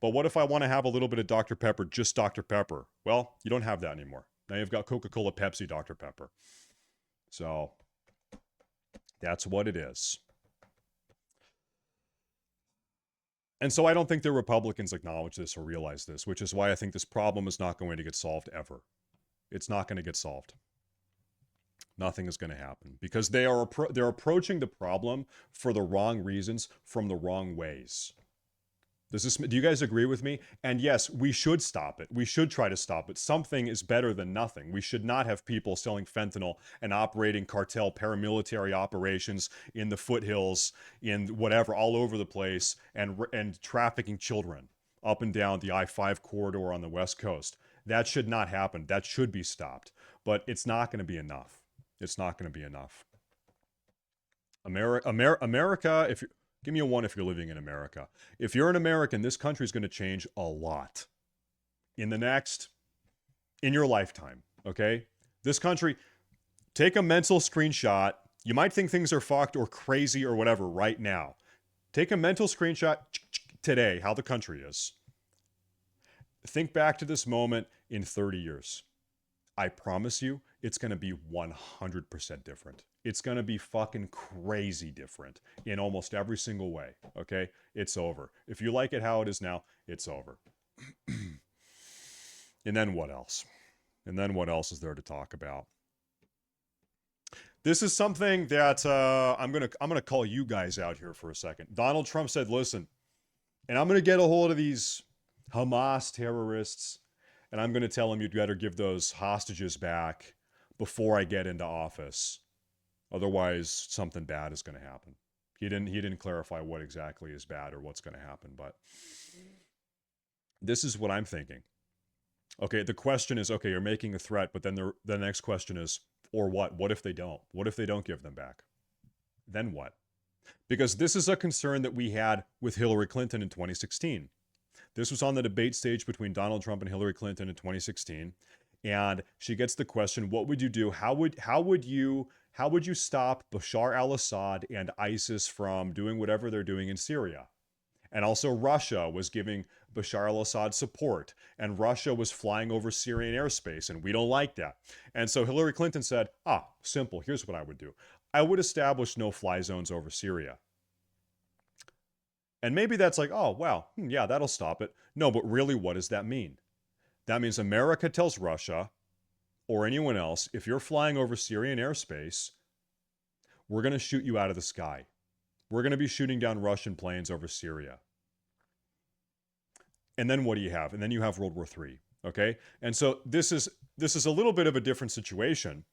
But what if I want to have a little bit of Dr. Pepper, just Dr. Pepper? Well, you don't have that anymore. Now you've got Coca-Cola, Pepsi, Dr. Pepper. So that's what it is. And so I don't think the Republicans acknowledge this or realize this, which is why I think this problem is not going to get solved ever. It's not going to get solved. Nothing is going to happen because they're approaching the problem for the wrong reasons from the wrong ways. Do you guys agree with me? And yes, we should stop it. We should try to stop it. Something is better than nothing. We should not have people selling fentanyl and operating cartel paramilitary operations in the foothills, in whatever, all over the place, and trafficking children up and down the I-5 corridor on the West Coast. That should not happen. That should be stopped. But it's not going to be enough. It's not going to be enough. America, if you give me a 1 if you're living in America. If you're an American, this country is going to change a lot in your lifetime, okay? This country, take a mental screenshot. You might think things are fucked or crazy or whatever right now. Take a mental screenshot today, how the country is. Think back to this moment in 30 years. I promise you, it's going to be 100% different. It's going to be fucking crazy different in almost every single way, okay? It's over. If you like it how it is now, it's over. And then what else? And then what else is there to talk about? This is something that I'm gonna call you guys out here for a second. Donald Trump said, listen, and I'm gonna get a hold of these Hamas terrorists, and I'm gonna tell them you'd better give those hostages back before I get into office. Otherwise, something bad is gonna happen. He didn't clarify what exactly is bad or what's gonna happen, but this is what I'm thinking. Okay, the question is, okay, you're making a threat, but then the next question is, or what? What if they don't? What if they don't give them back? Then what? Because this is a concern that we had with Hillary Clinton in 2016. This was on the debate stage between Donald Trump and Hillary Clinton in 2016, and she gets the question, what would you do? How would you stop Bashar al-Assad and ISIS from doing whatever they're doing in Syria? And also Russia was giving Bashar al-Assad support, and Russia was flying over Syrian airspace, and we don't like that. And so Hillary Clinton said, simple, here's what I would do. I would establish no-fly zones over Syria. And maybe that's like, oh, wow, yeah, that'll stop it. No, but really, what does that mean? That means America tells Russia or anyone else, if you're flying over Syrian airspace, we're going to shoot you out of the sky. We're going to be shooting down Russian planes over Syria. And then what do you have? And then you have World War III, okay? And so this is a little bit of a different situation,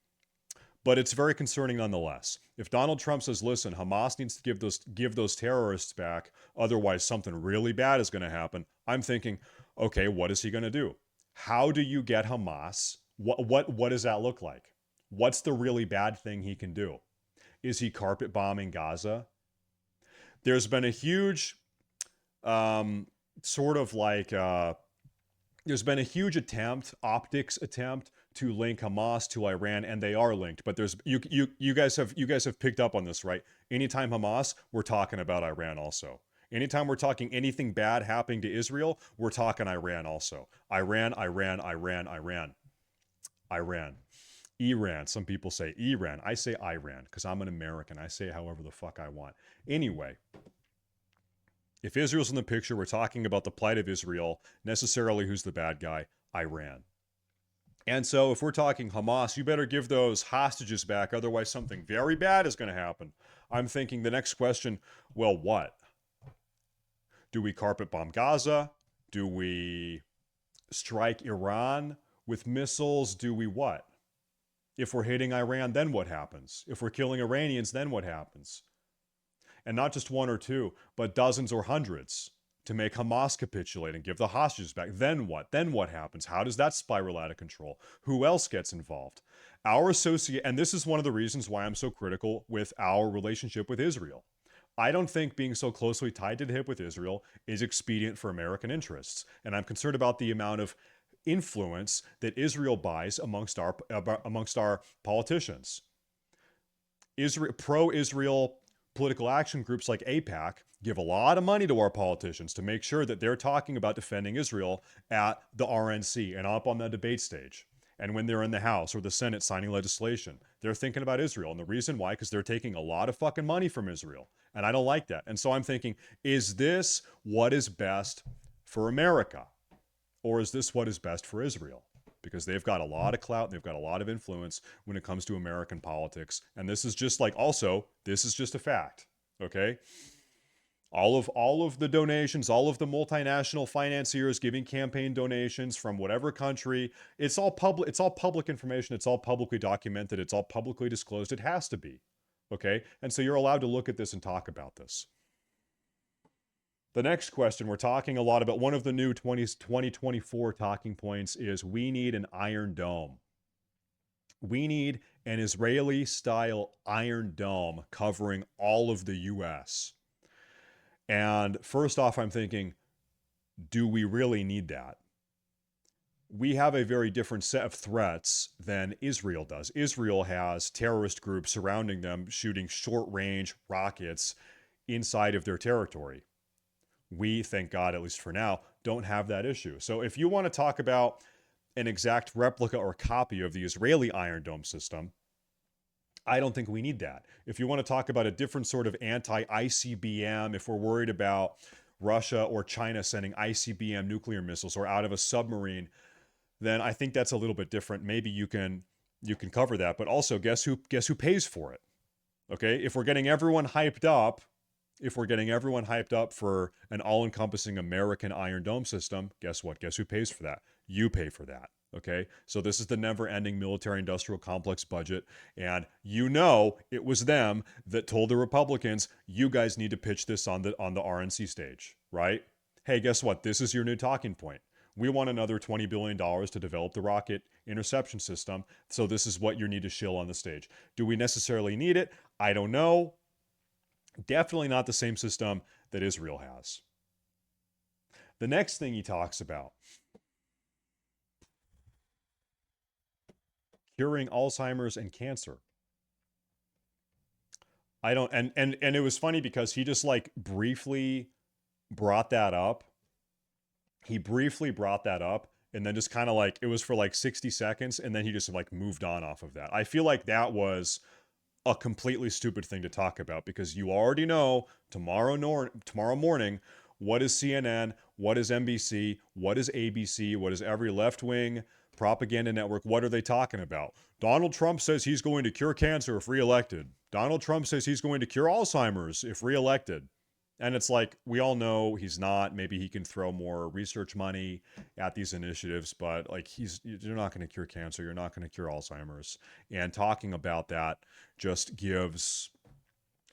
but it's very concerning nonetheless. If Donald Trump says, listen, Hamas needs to give those terrorists back, otherwise something really bad is going to happen, I'm thinking, okay, what is he going to do? How do you get Hamas? What does that look like? What's the really bad thing he can do? Is he carpet bombing Gaza? There's been a huge there's been a huge optics attempt to link Hamas to Iran, and they are linked. But there's you guys have picked up on this, right? Anytime Hamas, we're talking about Iran also. Anytime we're talking anything bad happening to Israel, we're talking Iran also. Iran. Iran. Some people say Iran. I say Iran because I'm an American. I say it however the fuck I want. Anyway, If Israel's in the picture, we're talking about the plight of Israel. Necessarily, who's the bad guy? Iran. And so, if we're talking Hamas, you better give those hostages back. Otherwise, something very bad is going to happen. I'm thinking the next question, well, what? Do we carpet bomb Gaza? Do we strike Iran with missiles? Do we what? If we're hitting Iran, then what happens? If we're killing Iranians, then what happens? And not just one or two, but dozens or hundreds to make Hamas capitulate and give the hostages back. Then what? Then what happens? How does that spiral out of control? Who else gets involved? Our associate, and this is one of the reasons why I'm so critical with our relationship with Israel. I don't think being so closely tied to the hip with Israel is expedient for American interests. And I'm concerned about the amount of influence that Israel buys amongst our politicians. Pro-Israel political action groups like AIPAC give a lot of money to our politicians to make sure that they're talking about defending Israel at the RNC and up on the debate stage. And when they're in the House or the Senate signing legislation, they're thinking about Israel. And the reason why, because they're taking a lot of fucking money from Israel. And I don't like that. And so I'm thinking, is this what is best for America? Or is this what is best for Israel? Because they've got a lot of clout and they've got a lot of influence when it comes to American politics. And this is just like, also, this is just a fact. Okay? All of the donations, all of the multinational financiers giving campaign donations from whatever country, it's all public information, it's all publicly documented, it's all publicly disclosed. It has to be. Okay? And so you're allowed to look at this and talk about this. The next question, we're talking a lot about one of the new 2024 talking points is we need an Iron Dome. We need an Israeli style Iron Dome covering all of the US. And first off, I'm thinking, do we really need that? We have a very different set of threats than Israel does. Israel has terrorist groups surrounding them shooting short range rockets inside of their territory. We, thank God, at least for now, don't have that issue. So if you want to talk about an exact replica or copy of the Israeli Iron Dome system, I don't think we need that. If you want to talk about a different sort of anti-ICBM, if we're worried about Russia or China sending ICBM nuclear missiles or out of a submarine, then I think that's a little bit different. Maybe you can cover that. But also, guess who pays for it? Okay, if we're getting everyone hyped up for an all-encompassing American Iron Dome system, guess what? Guess who pays for that? You pay for that. Okay, so this is the never-ending military-industrial complex budget, and you know it was them that told the Republicans, you guys need to pitch this on the RNC stage, right? Hey, guess what? This is your new talking point. We want another $20 billion to develop the rocket interception system, so this is what you need to shill on the stage. Do we necessarily need it? I don't know. Definitely not the same system that Israel has. The next thing he talks about, curing Alzheimer's and cancer. I don't and it was funny because he just like briefly brought that up. He briefly brought that up and then just kind of like it was for like 60 seconds and then he just like moved on off of that. I feel like that was a completely stupid thing to talk about because you already know tomorrow morning what is CNN, what is NBC, what is ABC, what is every left-wing propaganda network, what are they talking about? Donald Trump says he's going to cure cancer if reelected. Donald Trump says he's going to cure Alzheimer's if reelected. And it's like, we all know he's not. Maybe he can throw more research money at these initiatives, but like you're not going to cure cancer. You're not going to cure Alzheimer's. And talking about that just gives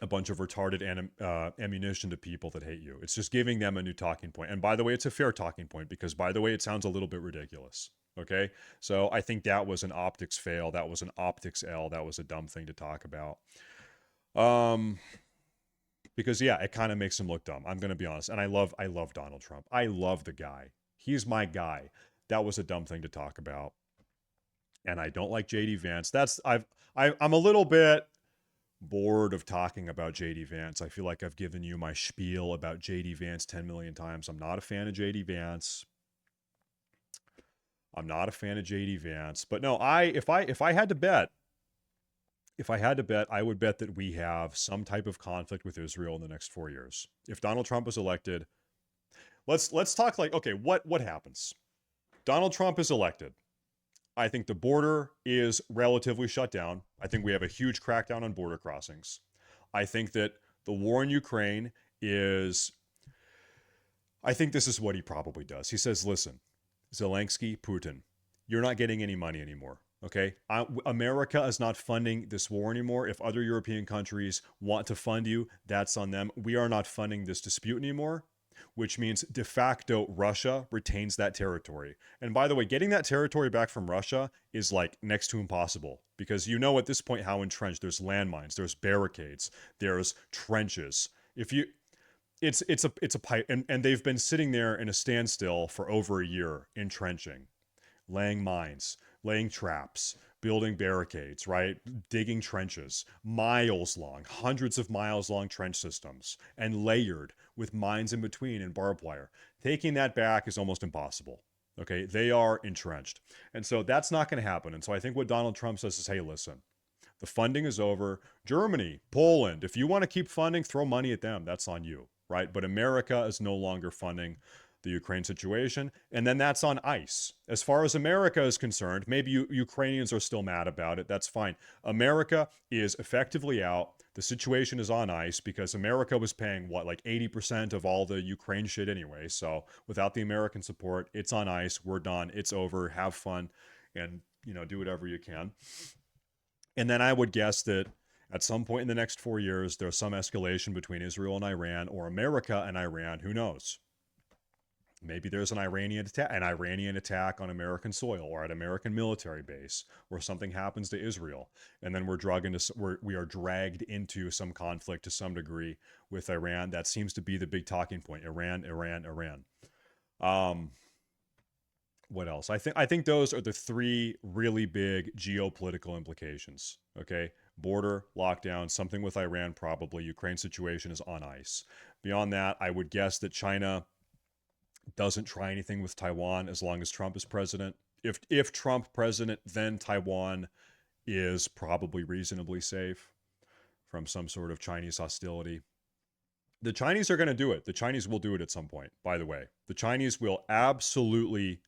a bunch of retarded ammunition to people that hate you. It's just giving them a new talking point. And by the way, it's a fair talking point because, by the way, it sounds a little bit ridiculous. Okay? So I think that was an optics fail. That was an optics L. That was a dumb thing to talk about. Because yeah, it kind of makes him look dumb. I'm gonna be honest, and I love Donald Trump. I love the guy. He's my guy. That was a dumb thing to talk about, and I don't like JD Vance. I'm a little bit bored of talking about JD Vance. I feel like I've given you my spiel about JD Vance 10 million times. I'm not a fan of JD Vance. But no, if I had to bet, If I had to bet, I would bet that we have some type of conflict with Israel in the next 4 years. If Donald Trump is elected, let's talk like, okay, what happens? Donald Trump is elected. I think the border is relatively shut down. I think we have a huge crackdown on border crossings. I think that the war in Ukraine is, I think this is what he probably does. He says, listen, Zelensky, Putin, you're not getting any money anymore. Okay. America is not funding this war anymore. If other European countries want to fund you, that's on them. We are not funding this dispute anymore, which means de facto Russia retains that territory. And by the way, getting that territory back from Russia is like next to impossible because you know at this point how entrenched. There's landmines, there's barricades, there's trenches. If you it's a pipe, and they've been sitting there in a standstill for over a year, entrenching, laying mines, laying traps, building barricades, right? Digging trenches, miles long, hundreds of miles long trench systems, and layered with mines in between and barbed wire. Taking that back is almost impossible. Okay, they are entrenched. And so that's not going to happen. And so I think what Donald Trump says is, hey, listen, the funding is over. Germany, Poland, if you want to keep funding, throw money at them. That's on you, right? But America is no longer funding the Ukraine situation. And then that's on ice. As far as America is concerned, maybe Ukrainians are still mad about it. That's fine. America is effectively out. The situation is on ice because America was paying what, like 80% of all the Ukraine shit anyway. So without the American support, it's on ice. We're done. It's over. Have fun and, do whatever you can. And then I would guess that at some point in the next 4 years, there's some escalation between Israel and Iran or America and Iran. Who knows? Maybe there's an Iranian attack on American soil or at American military base, or something happens to Israel, and then we are dragged into some conflict to some degree with Iran. That seems to be the big talking point: Iran, Iran, Iran. What else? I think those are the three really big geopolitical implications. Okay, border lockdown, something with Iran, probably Ukraine situation is on ice. Beyond that, I would guess that China doesn't try anything with Taiwan as long as Trump is president. If Trump president, then Taiwan is probably reasonably safe from some sort of Chinese hostility. The Chinese are going to do it. The Chinese will do it at some point, by the way. The Chinese will absolutely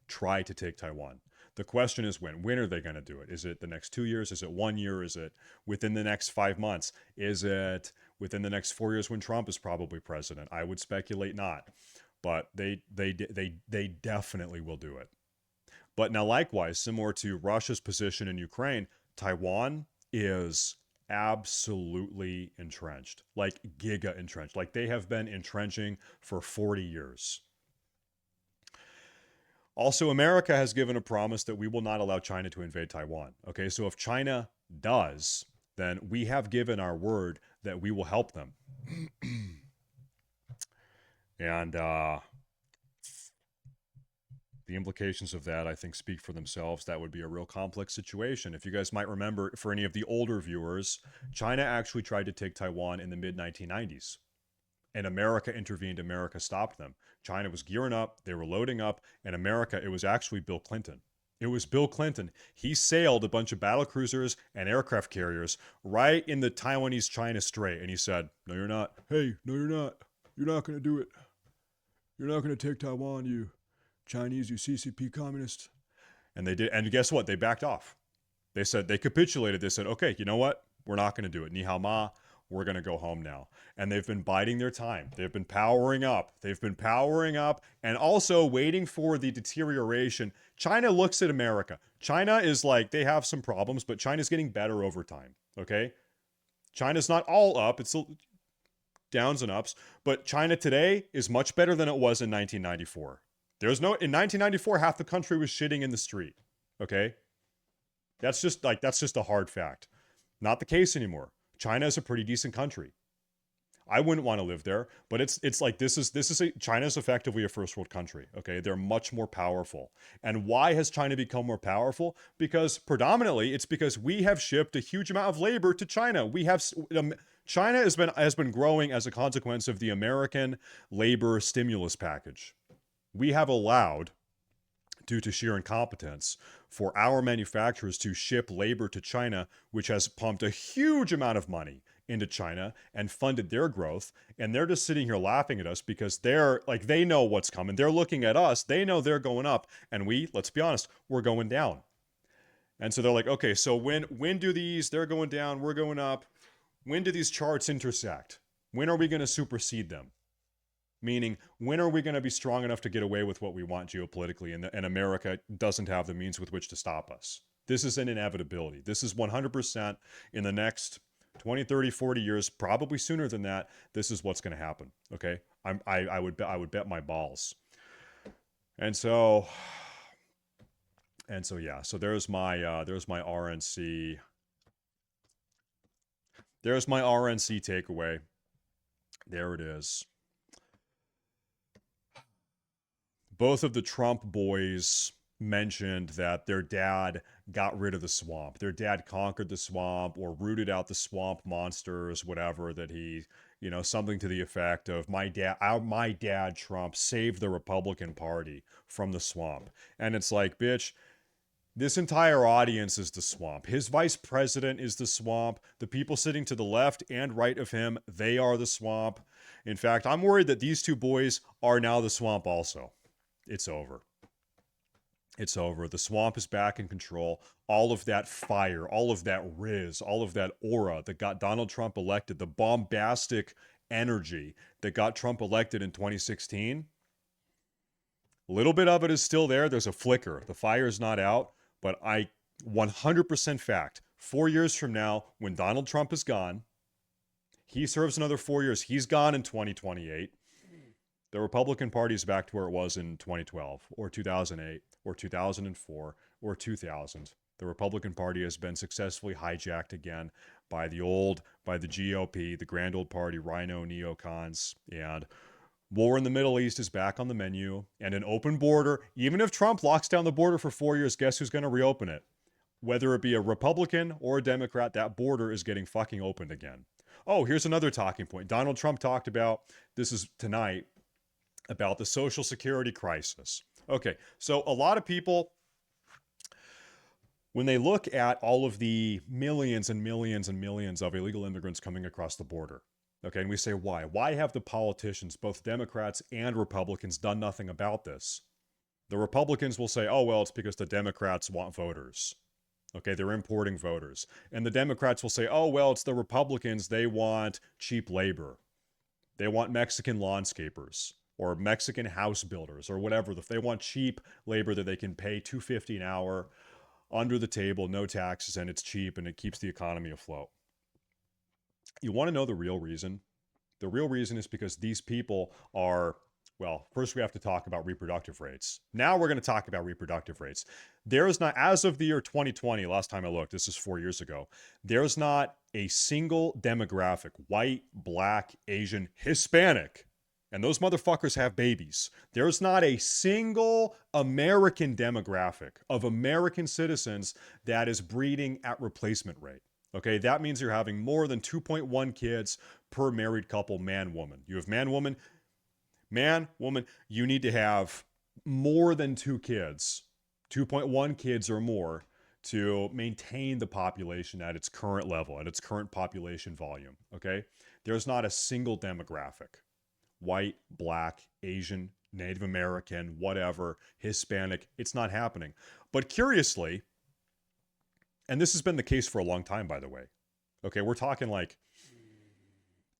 try to take Taiwan. The question is when. When are they going to do it? Is it the next 2 years? Is it 1 year? Is it within the next 5 months? Is it within the next 4 years when Trump is probably president? I would speculate not. But they definitely will do it. But now, likewise, similar to Russia's position in Ukraine, Taiwan is absolutely entrenched, like giga entrenched. Like they have been entrenching for 40 years. Also, America has given a promise that we will not allow China to invade Taiwan. Okay, so if China does, then we have given our word that we will help them. And the implications of that, I think, speak for themselves. That would be a real complex situation. If you guys might remember, for any of the older viewers, China actually tried to take Taiwan in the mid-1990s. And America intervened. America stopped them. China was gearing up. They were loading up. And America, it was actually Bill Clinton. It was Bill Clinton. He sailed a bunch of battle cruisers and aircraft carriers right in the Taiwanese-China Strait. And he said, no, you're not. Hey, no, you're not. You're not going to do it. You're not going to take Taiwan, you Chinese, you CCP communists. And they did. And guess what? They backed off. They said, they capitulated. They said, okay, you know what? We're not going to do it. Ni hao ma. We're going to go home now. And they've been biding their time. They've been powering up. And also waiting for the deterioration. China looks at America. China is like, they have some problems, but China's getting better over time. Okay? China's not all up. It's downs and ups. But China today is much better than it was in 1994. In 1994, half the country was shitting in the street. Okay? That's just a hard fact. Not the case anymore. China is a pretty decent country. I wouldn't want to live there, but it's like China's effectively a first world country. Okay, they're much more powerful. And why has China become more powerful? Because predominantly it's because we have shipped a huge amount of labor to China. China has been growing as a consequence of the American labor stimulus package. We have allowed, due to sheer incompetence, for our manufacturers to ship labor to China, which has pumped a huge amount of money into China and funded their growth. And they're just sitting here laughing at us because they're like, they know what's coming. They're looking at us. They know they're going up. And we, let's be honest, we're going down. And so they're like, okay, so when do these, they're going down, we're going up. When do these charts intersect? When are we going to supersede them? Meaning, when are we going to be strong enough to get away with what we want geopolitically, and America doesn't have the means with which to stop us? This is an inevitability. This is 100% in the next 20, 30, 40 years, probably sooner than that. This is what's going to happen. Okay, I would bet my balls. And so yeah. So there's my RNC. There's my RNC takeaway. There it is. Both of the Trump boys mentioned that their dad got rid of the swamp. Their dad conquered the swamp or rooted out the swamp monsters, whatever that he, something to the effect of my dad Trump saved the Republican Party from the swamp. And it's like, bitch, this entire audience is the swamp. His vice president is the swamp. The people sitting to the left and right of him, they are the swamp. In fact, I'm worried that these two boys are now the swamp also. It's over. It's over. The swamp is back in control. All of that fire, all of that riz, all of that aura that got Donald Trump elected, the bombastic energy that got Trump elected in 2016, a little bit of it is still there. There's a flicker. The fire is not out, but 100% fact, 4 years from now, when Donald Trump is gone, he serves another 4 years. He's gone in 2028. The Republican Party is back to where it was in 2012 or 2008 or 2004 or 2000. The Republican Party has been successfully hijacked again by the GOP, the grand old party, rhino neocons, and war in the Middle East is back on the menu, and an open border. Even if Trump locks down the border for 4 years, guess who's going to reopen it? Whether it be a Republican or a Democrat, that border is getting fucking opened again. Oh, here's another talking point. Donald Trump talked about, this is tonight, about the Social Security crisis. Okay, so a lot of people, when they look at all of the millions and millions and millions of illegal immigrants coming across the border, okay, and we say, why? Why have the politicians, both Democrats and Republicans, done nothing about this? The Republicans will say, oh, well, it's because the Democrats want voters. Okay, they're importing voters. And the Democrats will say, oh, well, it's the Republicans. They want cheap labor. They want Mexican landscapers or Mexican house builders or whatever. If they want cheap labor that they can pay $2.50 an hour under the table, no taxes, and it's cheap and it keeps the economy afloat. You want to know the real reason? The real reason is because these people are, well, first we have to talk about reproductive rates. Now we're going to talk about reproductive rates. There is not, as of the year 2020, last time I looked, this is 4 years ago, there's not a single demographic, white, black, Asian, Hispanic, and those motherfuckers have babies. There's not a single American demographic of American citizens that is breeding at replacement rate. Okay, that means you're having more than 2.1 kids per married couple, man, woman. You have man, woman, you need to have more than 2 kids, 2.1 kids or more, to maintain the population at its current level, at its current population volume. Okay, there's not a single demographic, white, black, Asian, Native American, whatever, Hispanic, it's not happening. But curiously, and this has been the case for a long time, by the way. Okay, we're talking like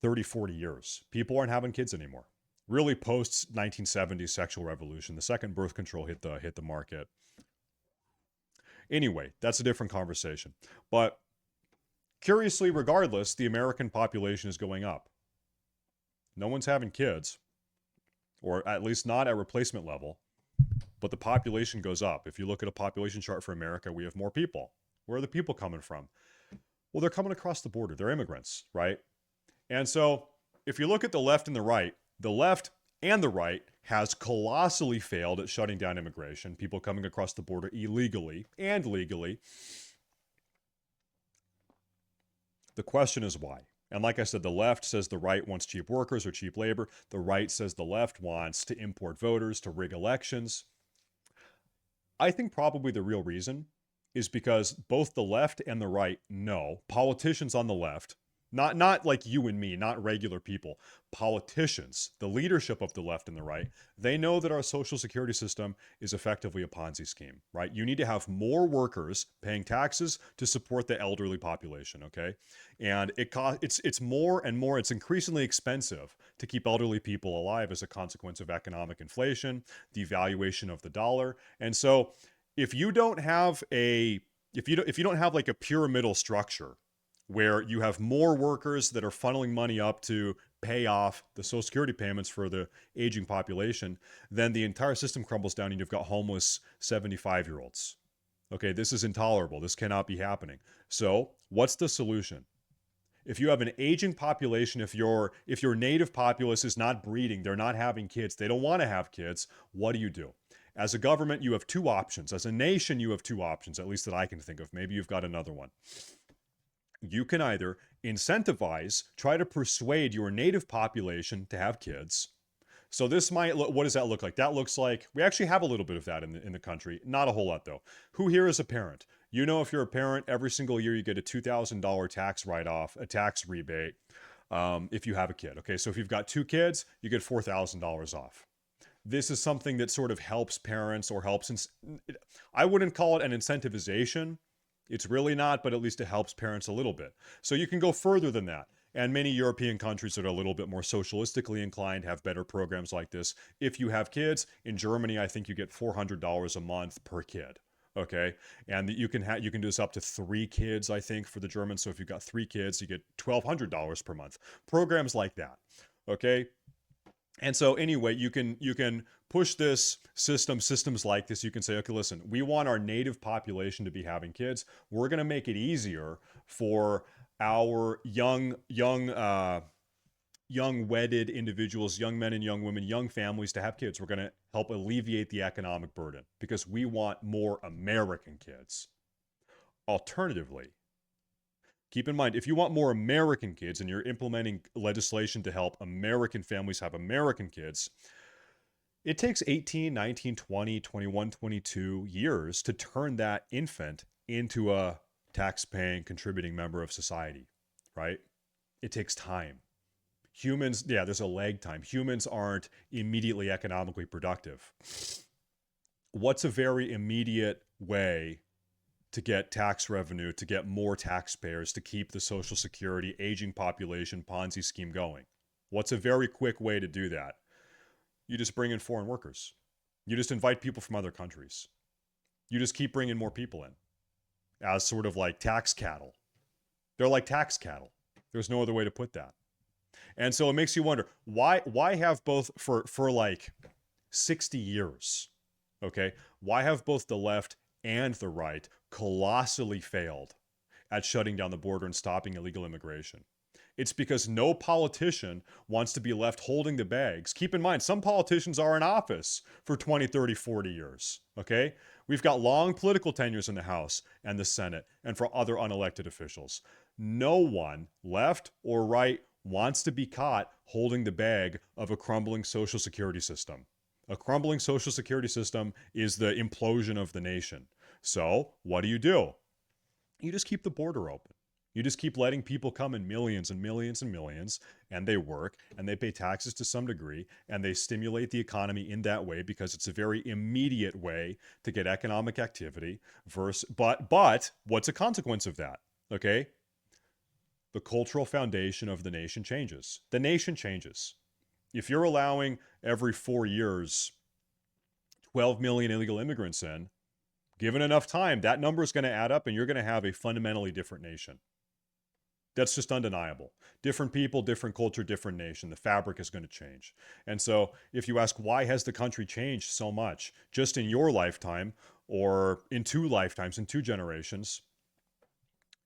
30, 40 years. People aren't having kids anymore. Really post 1970s sexual revolution, the second birth control hit the market. Anyway, that's a different conversation. But curiously, regardless, the American population is going up. No one's having kids, or at least not at replacement level, but the population goes up. If you look at a population chart for America, we have more people. Where are the people coming from? Well, they're coming across the border. They're immigrants, right? And so if you look at the left and the left and the right has colossally failed at shutting down immigration, people coming across the border illegally and legally. The question is why? And like I said, the left says the right wants cheap workers or cheap labor. The right says the left wants to import voters to rig elections. I think probably the real reason is because both the left and the right know, politicians on the left, not like you and me, not regular people, politicians, the leadership of the left and the right, they know that our social security system is effectively a Ponzi scheme, right? You need to have more workers paying taxes to support the elderly population, okay? And it's more and more, it's increasingly expensive to keep elderly people alive as a consequence of economic inflation, devaluation of the dollar. And so if you don't have a if you don't have like a pyramidal structure where you have more workers that are funneling money up to pay off the social security payments for the aging population, then the entire system crumbles down and you've got homeless 75-year-olds. Okay, this is intolerable. This cannot be happening. So, what's the solution? If you have an aging population, if your native populace is not breeding, they're not having kids, they don't want to have kids, what do? As a government, you have two options. As a nation, you have two options, at least that I can think of. Maybe you've got another one. You can either incentivize, try to persuade your native population to have kids. So this might look, what does that look like? That looks like we actually have a little bit of that in the country. Not a whole lot though. Who here is a parent? You know, if you're a parent, every single year you get a $2,000 tax write-off, a tax rebate, if you have a kid. Okay, so if you've got two kids, you get $4,000 off. This is something that sort of helps parents or helps. I wouldn't call it an incentivization. It's really not, but at least it helps parents a little bit. So you can go further than that. And many European countries that are a little bit more socialistically inclined have better programs like this. If you have kids, in Germany, I think you get $400 a month per kid. Okay, and you can do this up to 3 kids, I think, for the Germans. So if you've got 3 kids, you get $1,200 per month. Programs like that. Okay, and so anyway, you can push this systems like this. You can say, okay, listen, we want our native population to be having kids. We're going to make it easier for our young wedded individuals, young men and young women, young families to have kids. We're going to help alleviate the economic burden because we want more American kids. Alternatively, keep in mind, if you want more American kids and you're implementing legislation to help American families have American kids, it takes 18, 19, 20, 21, 22 years to turn that infant into a tax-paying, contributing member of society, right? It takes time. Humans, yeah, there's a lag time. Humans aren't immediately economically productive. What's a very immediate way to get tax revenue, to get more taxpayers, to keep the Social Security aging population Ponzi scheme going? What's a very quick way to do that? You just bring in foreign workers. You just invite people from other countries. You just keep bringing more people in as sort of like tax cattle. They're like tax cattle. There's no other way to put that. And so it makes you wonder why have both for like 60 years, okay? Why have both the left and the right colossally failed at shutting down the border and stopping illegal immigration? It's because no politician wants to be left holding the bags. Keep in mind, some politicians are in office for 20, 30, 40 years, okay? We've got long political tenures in the House and the Senate and for other unelected officials. No one, left or right, wants to be caught holding the bag of a crumbling social security system. A crumbling social security system is the implosion of the nation. So, what do? You just keep the border open. You just keep letting people come in millions and millions and millions, and they work and they pay taxes to some degree, and they stimulate the economy in that way because it's a very immediate way to get economic activity. But what's a consequence of that? Okay, the cultural foundation of the nation changes. The nation changes. If you're allowing every 4 years 12 million illegal immigrants in, given enough time, that number is going to add up and you're going to have a fundamentally different nation. That's just undeniable. Different people, different culture, different nation. The fabric is going to change. And so if you ask, why has the country changed so much just in your lifetime or in 2 lifetimes, in 2 generations,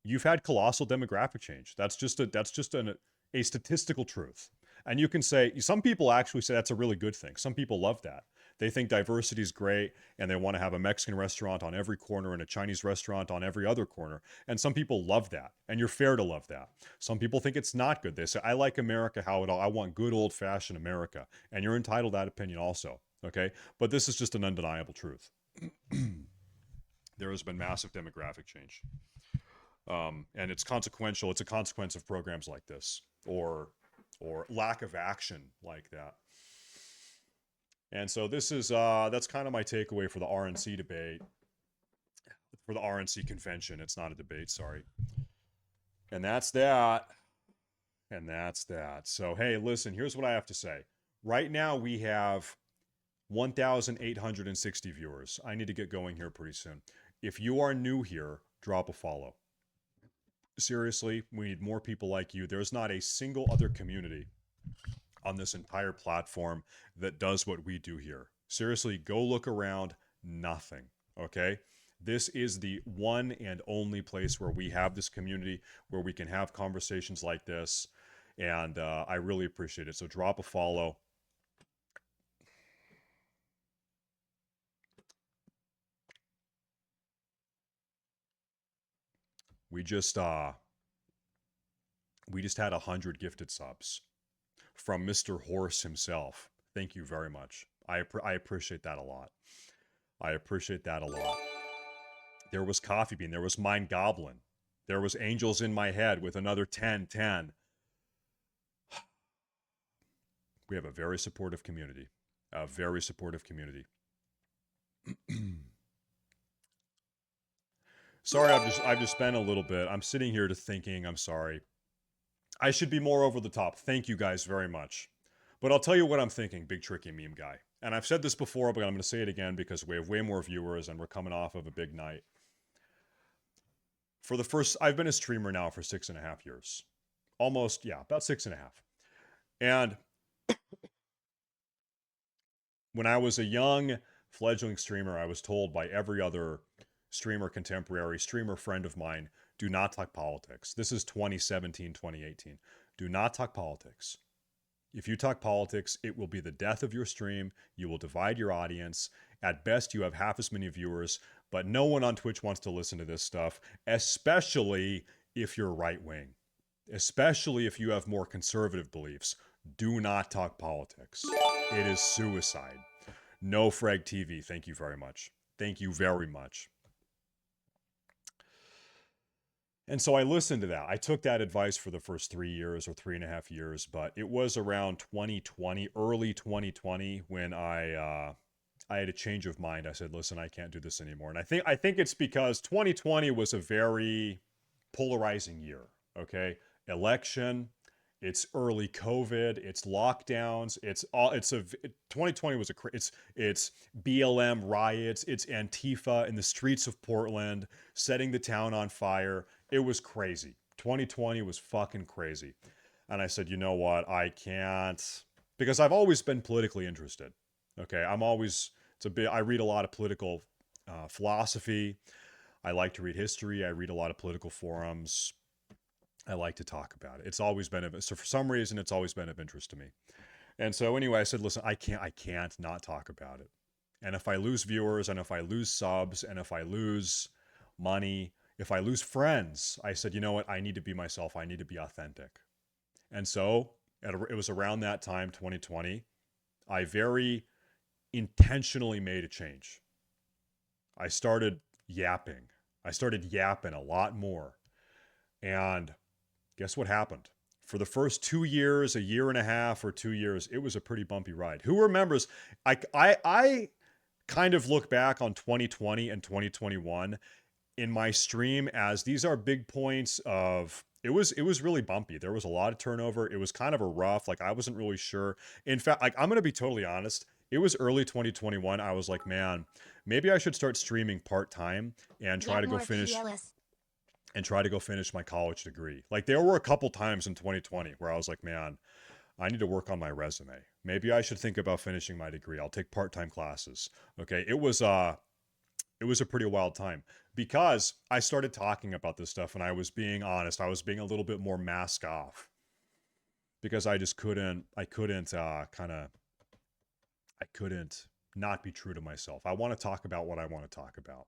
you've had colossal demographic change. That's just a statistical truth. And you can say, some people actually say that's a really good thing. Some people love that. They think diversity is great and they want to have a Mexican restaurant on every corner and a Chinese restaurant on every other corner. And some people love that. And you're fair to love that. Some people think it's not good. They say, I like America how it all, I want good old fashioned America. And you're entitled to that opinion also. Okay. But this is just an undeniable truth. There has been massive demographic change. And it's consequential. It's a consequence of programs like this, or lack of action like that. And so this is that's kind of my takeaway for the RNC debate, for the RNC convention. It's not a debate, sorry. And that's that. And that's that. So hey, listen, here's what I have to say. Right now we have 1,860 viewers. I need to get going here pretty soon. If you are new here, drop a follow. Seriously, we need more people like you. There's not a single other community on this entire platform that does what we do here. Seriously, go look around. Nothing. Okay? This is the one and only place where we have this community, where we can have conversations like this. And I really appreciate it. So drop a follow. We just had 100 gifted subs from Mr. Horse himself. Thank you very much. I appreciate that a lot. I appreciate that a lot. There was Coffee Bean. There was Mind Goblin. There was Angels in My Head with another 10. We have a very supportive community. A very supportive community. Sorry, I've just been a little bit. I'm sitting here to thinking. I'm sorry. I should be more over the top. Thank you guys very much. But I'll tell you what I'm thinking, Big Tricky Meme Guy. And I've said this before, but I'm going to say it again because we have way more viewers and we're coming off of a big night. I've been a streamer now for 6.5 years. Almost, yeah, about 6.5. And when I was a young fledgling streamer, I was told by every other streamer contemporary, streamer friend of mine, do not talk politics. This is 2017, 2018. Do not talk politics. If you talk politics, it will be the death of your stream. You will divide your audience. At best, you have half as many viewers, but no one on Twitch wants to listen to this stuff, especially if you're right wing, especially if you have more conservative beliefs. Do not talk politics. It is suicide. No Frag TV. Thank you very much. Thank you very much. And so I listened to that. I took that advice for the first 3 years or 3.5 years, but it was around 2020, early 2020, when I had a change of mind. I said, "Listen, I can't do this anymore." And I think it's because 2020 was a very polarizing year. Okay, election, it's early COVID, it's lockdowns, 2020 was it's BLM riots, it's Antifa in the streets of Portland setting the town on fire. It was crazy. 2020 was fucking crazy. And I said, you know what? I can't, because I've always been politically interested. Okay, I read a lot of political philosophy. I like to read history. I read a lot of political forums. I like to talk about it. It's always been so for some reason it's always been of interest to me. And so anyway, I said, listen, I can't not talk about it. And if I lose viewers, and if I lose subs, and if I lose money, if I lose friends, I said, you know what? I need to be myself. I need to be authentic. And so it was around that time, 2020, I very intentionally made a change. I started yapping. I started yapping a lot more. And guess what happened? For the first 2 years, a year and a half or 2 years, it was a pretty bumpy ride. Who remembers? I kind of look back on 2020 and 2021 in my stream as these are big points of it was really bumpy. There was a lot of turnover. It was kind of a rough, like I wasn't really sure. In fact, like I'm going to be totally honest, it was early 2021. I was like, man, maybe I should start streaming part-time and try Get to go more finish PLS. my college degree. Like there were a couple times in 2020 where I was like, man, I need to work on my resume. Maybe I should think about finishing my degree. I'll take part-time classes. Okay, it was a pretty wild time because I started talking about this stuff and I was being honest. I was being a little bit more mask off because I just couldn't not be true to myself. I want to talk about what I want to talk about.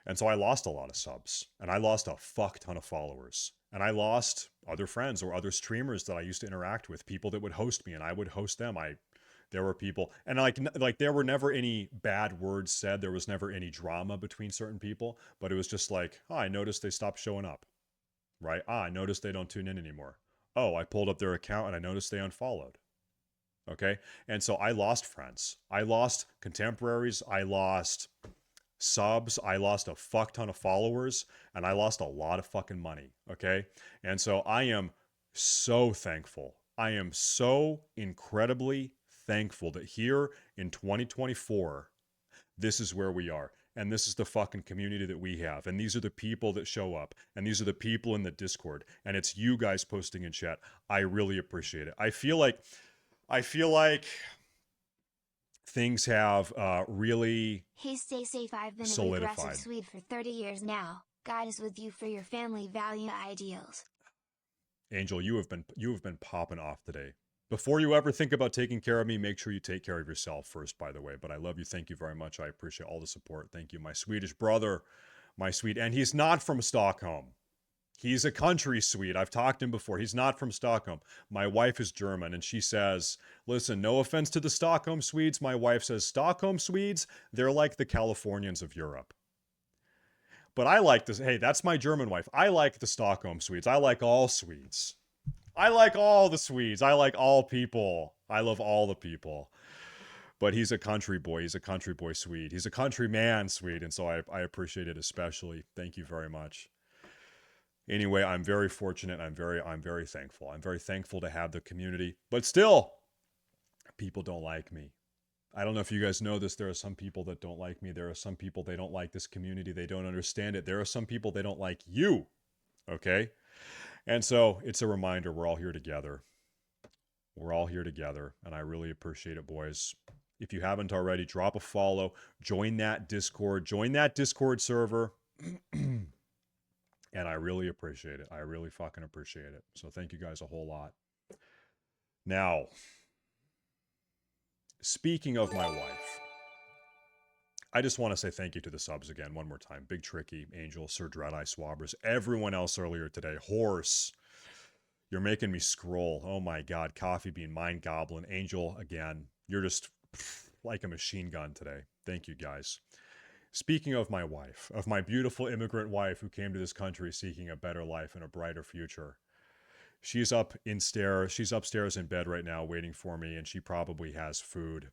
And so I lost a lot of subs and I lost a fuck ton of followers. And I lost other friends or other streamers that I used to interact with, people that would host me and I would host them. There were people, and like there were never any bad words said. There was never any drama between certain people, but it was just like, oh, I noticed they stopped showing up, right? Ah, I noticed they don't tune in anymore. Oh, I pulled up their account and I noticed they unfollowed. Okay. And so I lost friends. I lost contemporaries. I lost subs. I lost a fuck ton of followers and I lost a lot of fucking money. Okay. And so I am so thankful. I am so incredibly thankful that here in 2024, this is where we are. And this is the fucking community that we have. And these are the people that show up. And these are the people in the Discord. And it's you guys posting in chat. I really appreciate it. I feel like things have really Hey, stay safe. I've been a regressive solidified. Swede for 30 years now. God is with you for your family value ideals. Angel, you have been popping off today. Before you ever think about taking care of me, make sure you take care of yourself first, by the way. But I love you. Thank you very much. I appreciate all the support. Thank you. My Swedish brother, and he's not from Stockholm. He's a country Swede. I've talked to him before. He's not from Stockholm. My wife is German, and she says, listen, no offense to the Stockholm Swedes. My wife says, Stockholm Swedes, they're like the Californians of Europe. But I like this. Hey, that's my German wife. I like the Stockholm Swedes. I like all Swedes. I like all the Swedes. I like all people. I love all the people. But he's a country boy. He's a country boy Swede. He's a country man Swede. And so I appreciate it especially. Thank you very much. Anyway, I'm very fortunate. I'm very thankful. I'm very thankful to have the community. But still, people don't like me. I don't know if you guys know this. There are some people that don't like me. There are some people they don't like this community. They don't understand it. There are some people they don't like you. Okay? And so it's a reminder we're all here together. We're all here together. And I really appreciate it, boys. If you haven't already, drop a follow. Join that Discord. Join that Discord server. And I really appreciate it. I really fucking appreciate it. So thank you guys a whole lot. Now, speaking of my wife, I just want to say thank you to the subs again one more time. Big Tricky, Angel, Sir Dreadeye, Swabbers, everyone else earlier today. Horse, you're making me scroll. Oh my god, Coffee Bean, Mind Goblin, Angel again. You're just like a machine gun today. Thank you guys. Speaking of my wife, of my beautiful immigrant wife who came to this country seeking a better life and a brighter future. She's upstairs in bed right now waiting for me, and she probably has food.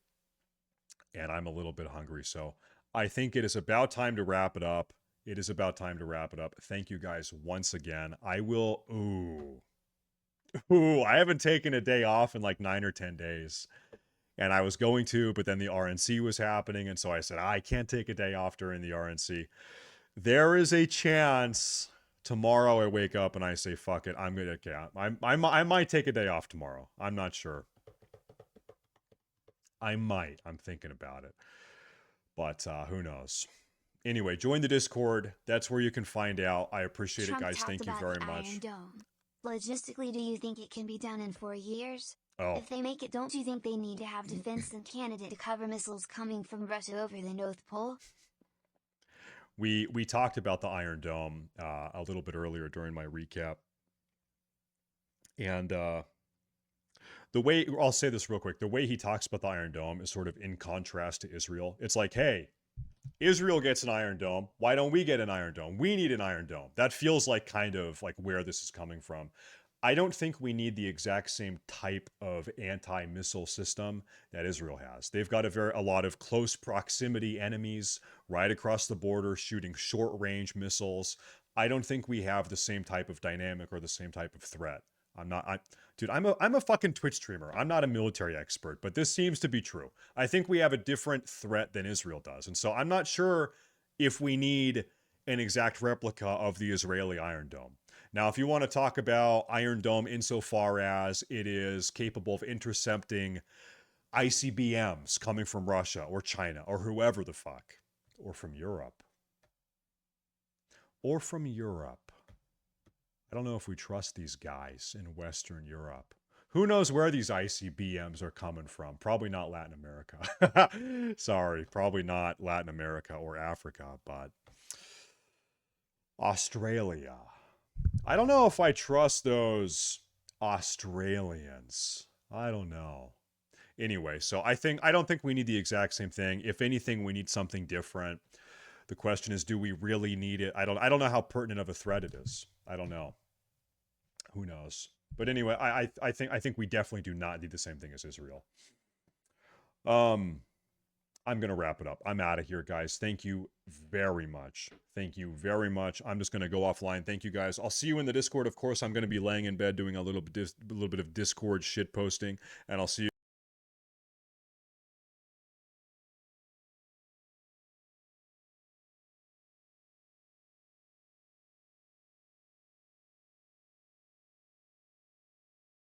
And I'm a little bit hungry, so I think it is about time to wrap it up. It is about time to wrap it up. Thank you guys once again. I will I haven't taken a day off in like 9 or 10 days. And I was going to, but then the RNC was happening, and so I said, I can't take a day off during the RNC. There is a chance tomorrow I wake up and I say, fuck it, I'm gonna, okay, I might take a day off tomorrow. I'm not sure. I might. I'm thinking about it. But who knows? Anyway, join the Discord. That's where you can find out. I appreciate it, Trump guys. talked Thank you about very the much. Iron Dome. Logistically, do you think it can be done in 4 years? Oh, If they make it, don't you think they need to have defense in Canada to cover missiles coming from Russia over the North Pole? we talked about the Iron Dome a little bit earlier during my recap, and the way I'll say this real quick, the way he talks about the Iron Dome is sort of in contrast to Israel. It's like, hey, Israel gets an Iron Dome. Why don't we get an Iron Dome? We need an Iron Dome. That feels like kind of like where this is coming from. I don't think we need the exact same type of anti-missile system that Israel has. They've got a lot of close proximity enemies right across the border shooting short-range missiles. I don't think we have the same type of dynamic or the same type of threat. Dude, I'm a fucking Twitch streamer. I'm not a military expert, but this seems to be true. I think we have a different threat than Israel does. And so I'm not sure if we need an exact replica of the Israeli Iron Dome. Now, if you want to talk about Iron Dome insofar as it is capable of intercepting ICBMs coming from Russia or China or whoever the fuck, or from Europe, I don't know if we trust these guys in Western Europe. Who knows where these ICBMs are coming from? Probably not Latin America. Sorry, probably not Latin America or Africa, but Australia. I don't know if I trust those Australians. I don't know. Anyway, so I don't think we need the exact same thing. If anything, we need something different. The question is, do we really need it? I don't know how pertinent of a threat it is. I don't know. Who knows? But anyway, I think we definitely do not need the same thing as Israel. I'm gonna wrap it up. I'm out of here, guys. Thank you very much. Thank you very much. I'm just gonna go offline. Thank you, guys. I'll see you in the Discord. Of course, I'm gonna be laying in bed doing a little bit of Discord shit posting, and I'll see you.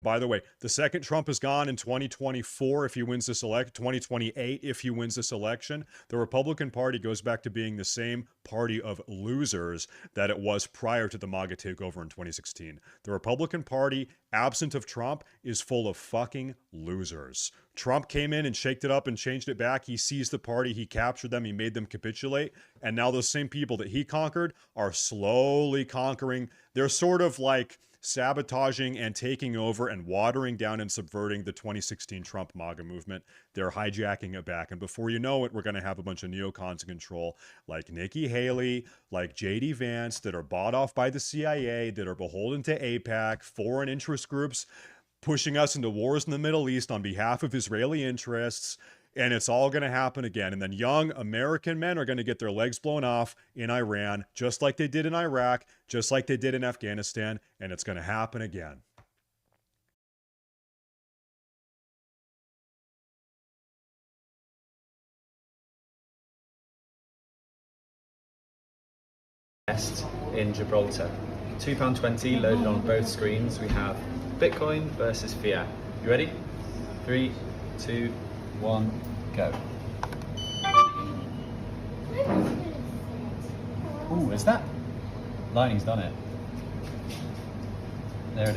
By the way, the second Trump is gone in 2024 if he wins this election, 2028 if he wins this election, the Republican Party goes back to being the same party of losers that it was prior to the MAGA takeover in 2016. The Republican Party, absent of Trump, is full of fucking losers. Trump came in and shaked it up and changed it back. He seized the party, he captured them, he made them capitulate, and now those same people that he conquered are slowly conquering. They're sort of like sabotaging and taking over and watering down and subverting the 2016 Trump MAGA movement. They're hijacking it back. And before you know it, we're going to have a bunch of neocons in control, like Nikki Haley, like JD Vance, that are bought off by the CIA, that are beholden to AIPAC, foreign interest groups pushing us into wars in the Middle East on behalf of Israeli interests. And it's all going to happen again. And then young American men are going to get their legs blown off in Iran, just like they did in Iraq, just like they did in Afghanistan. And it's going to happen again. In Gibraltar. £2.20 loaded on both screens. We have Bitcoin versus fiat. You ready? 3, 2, 1, go. Ooh, is that? Lightning's done it. There it is.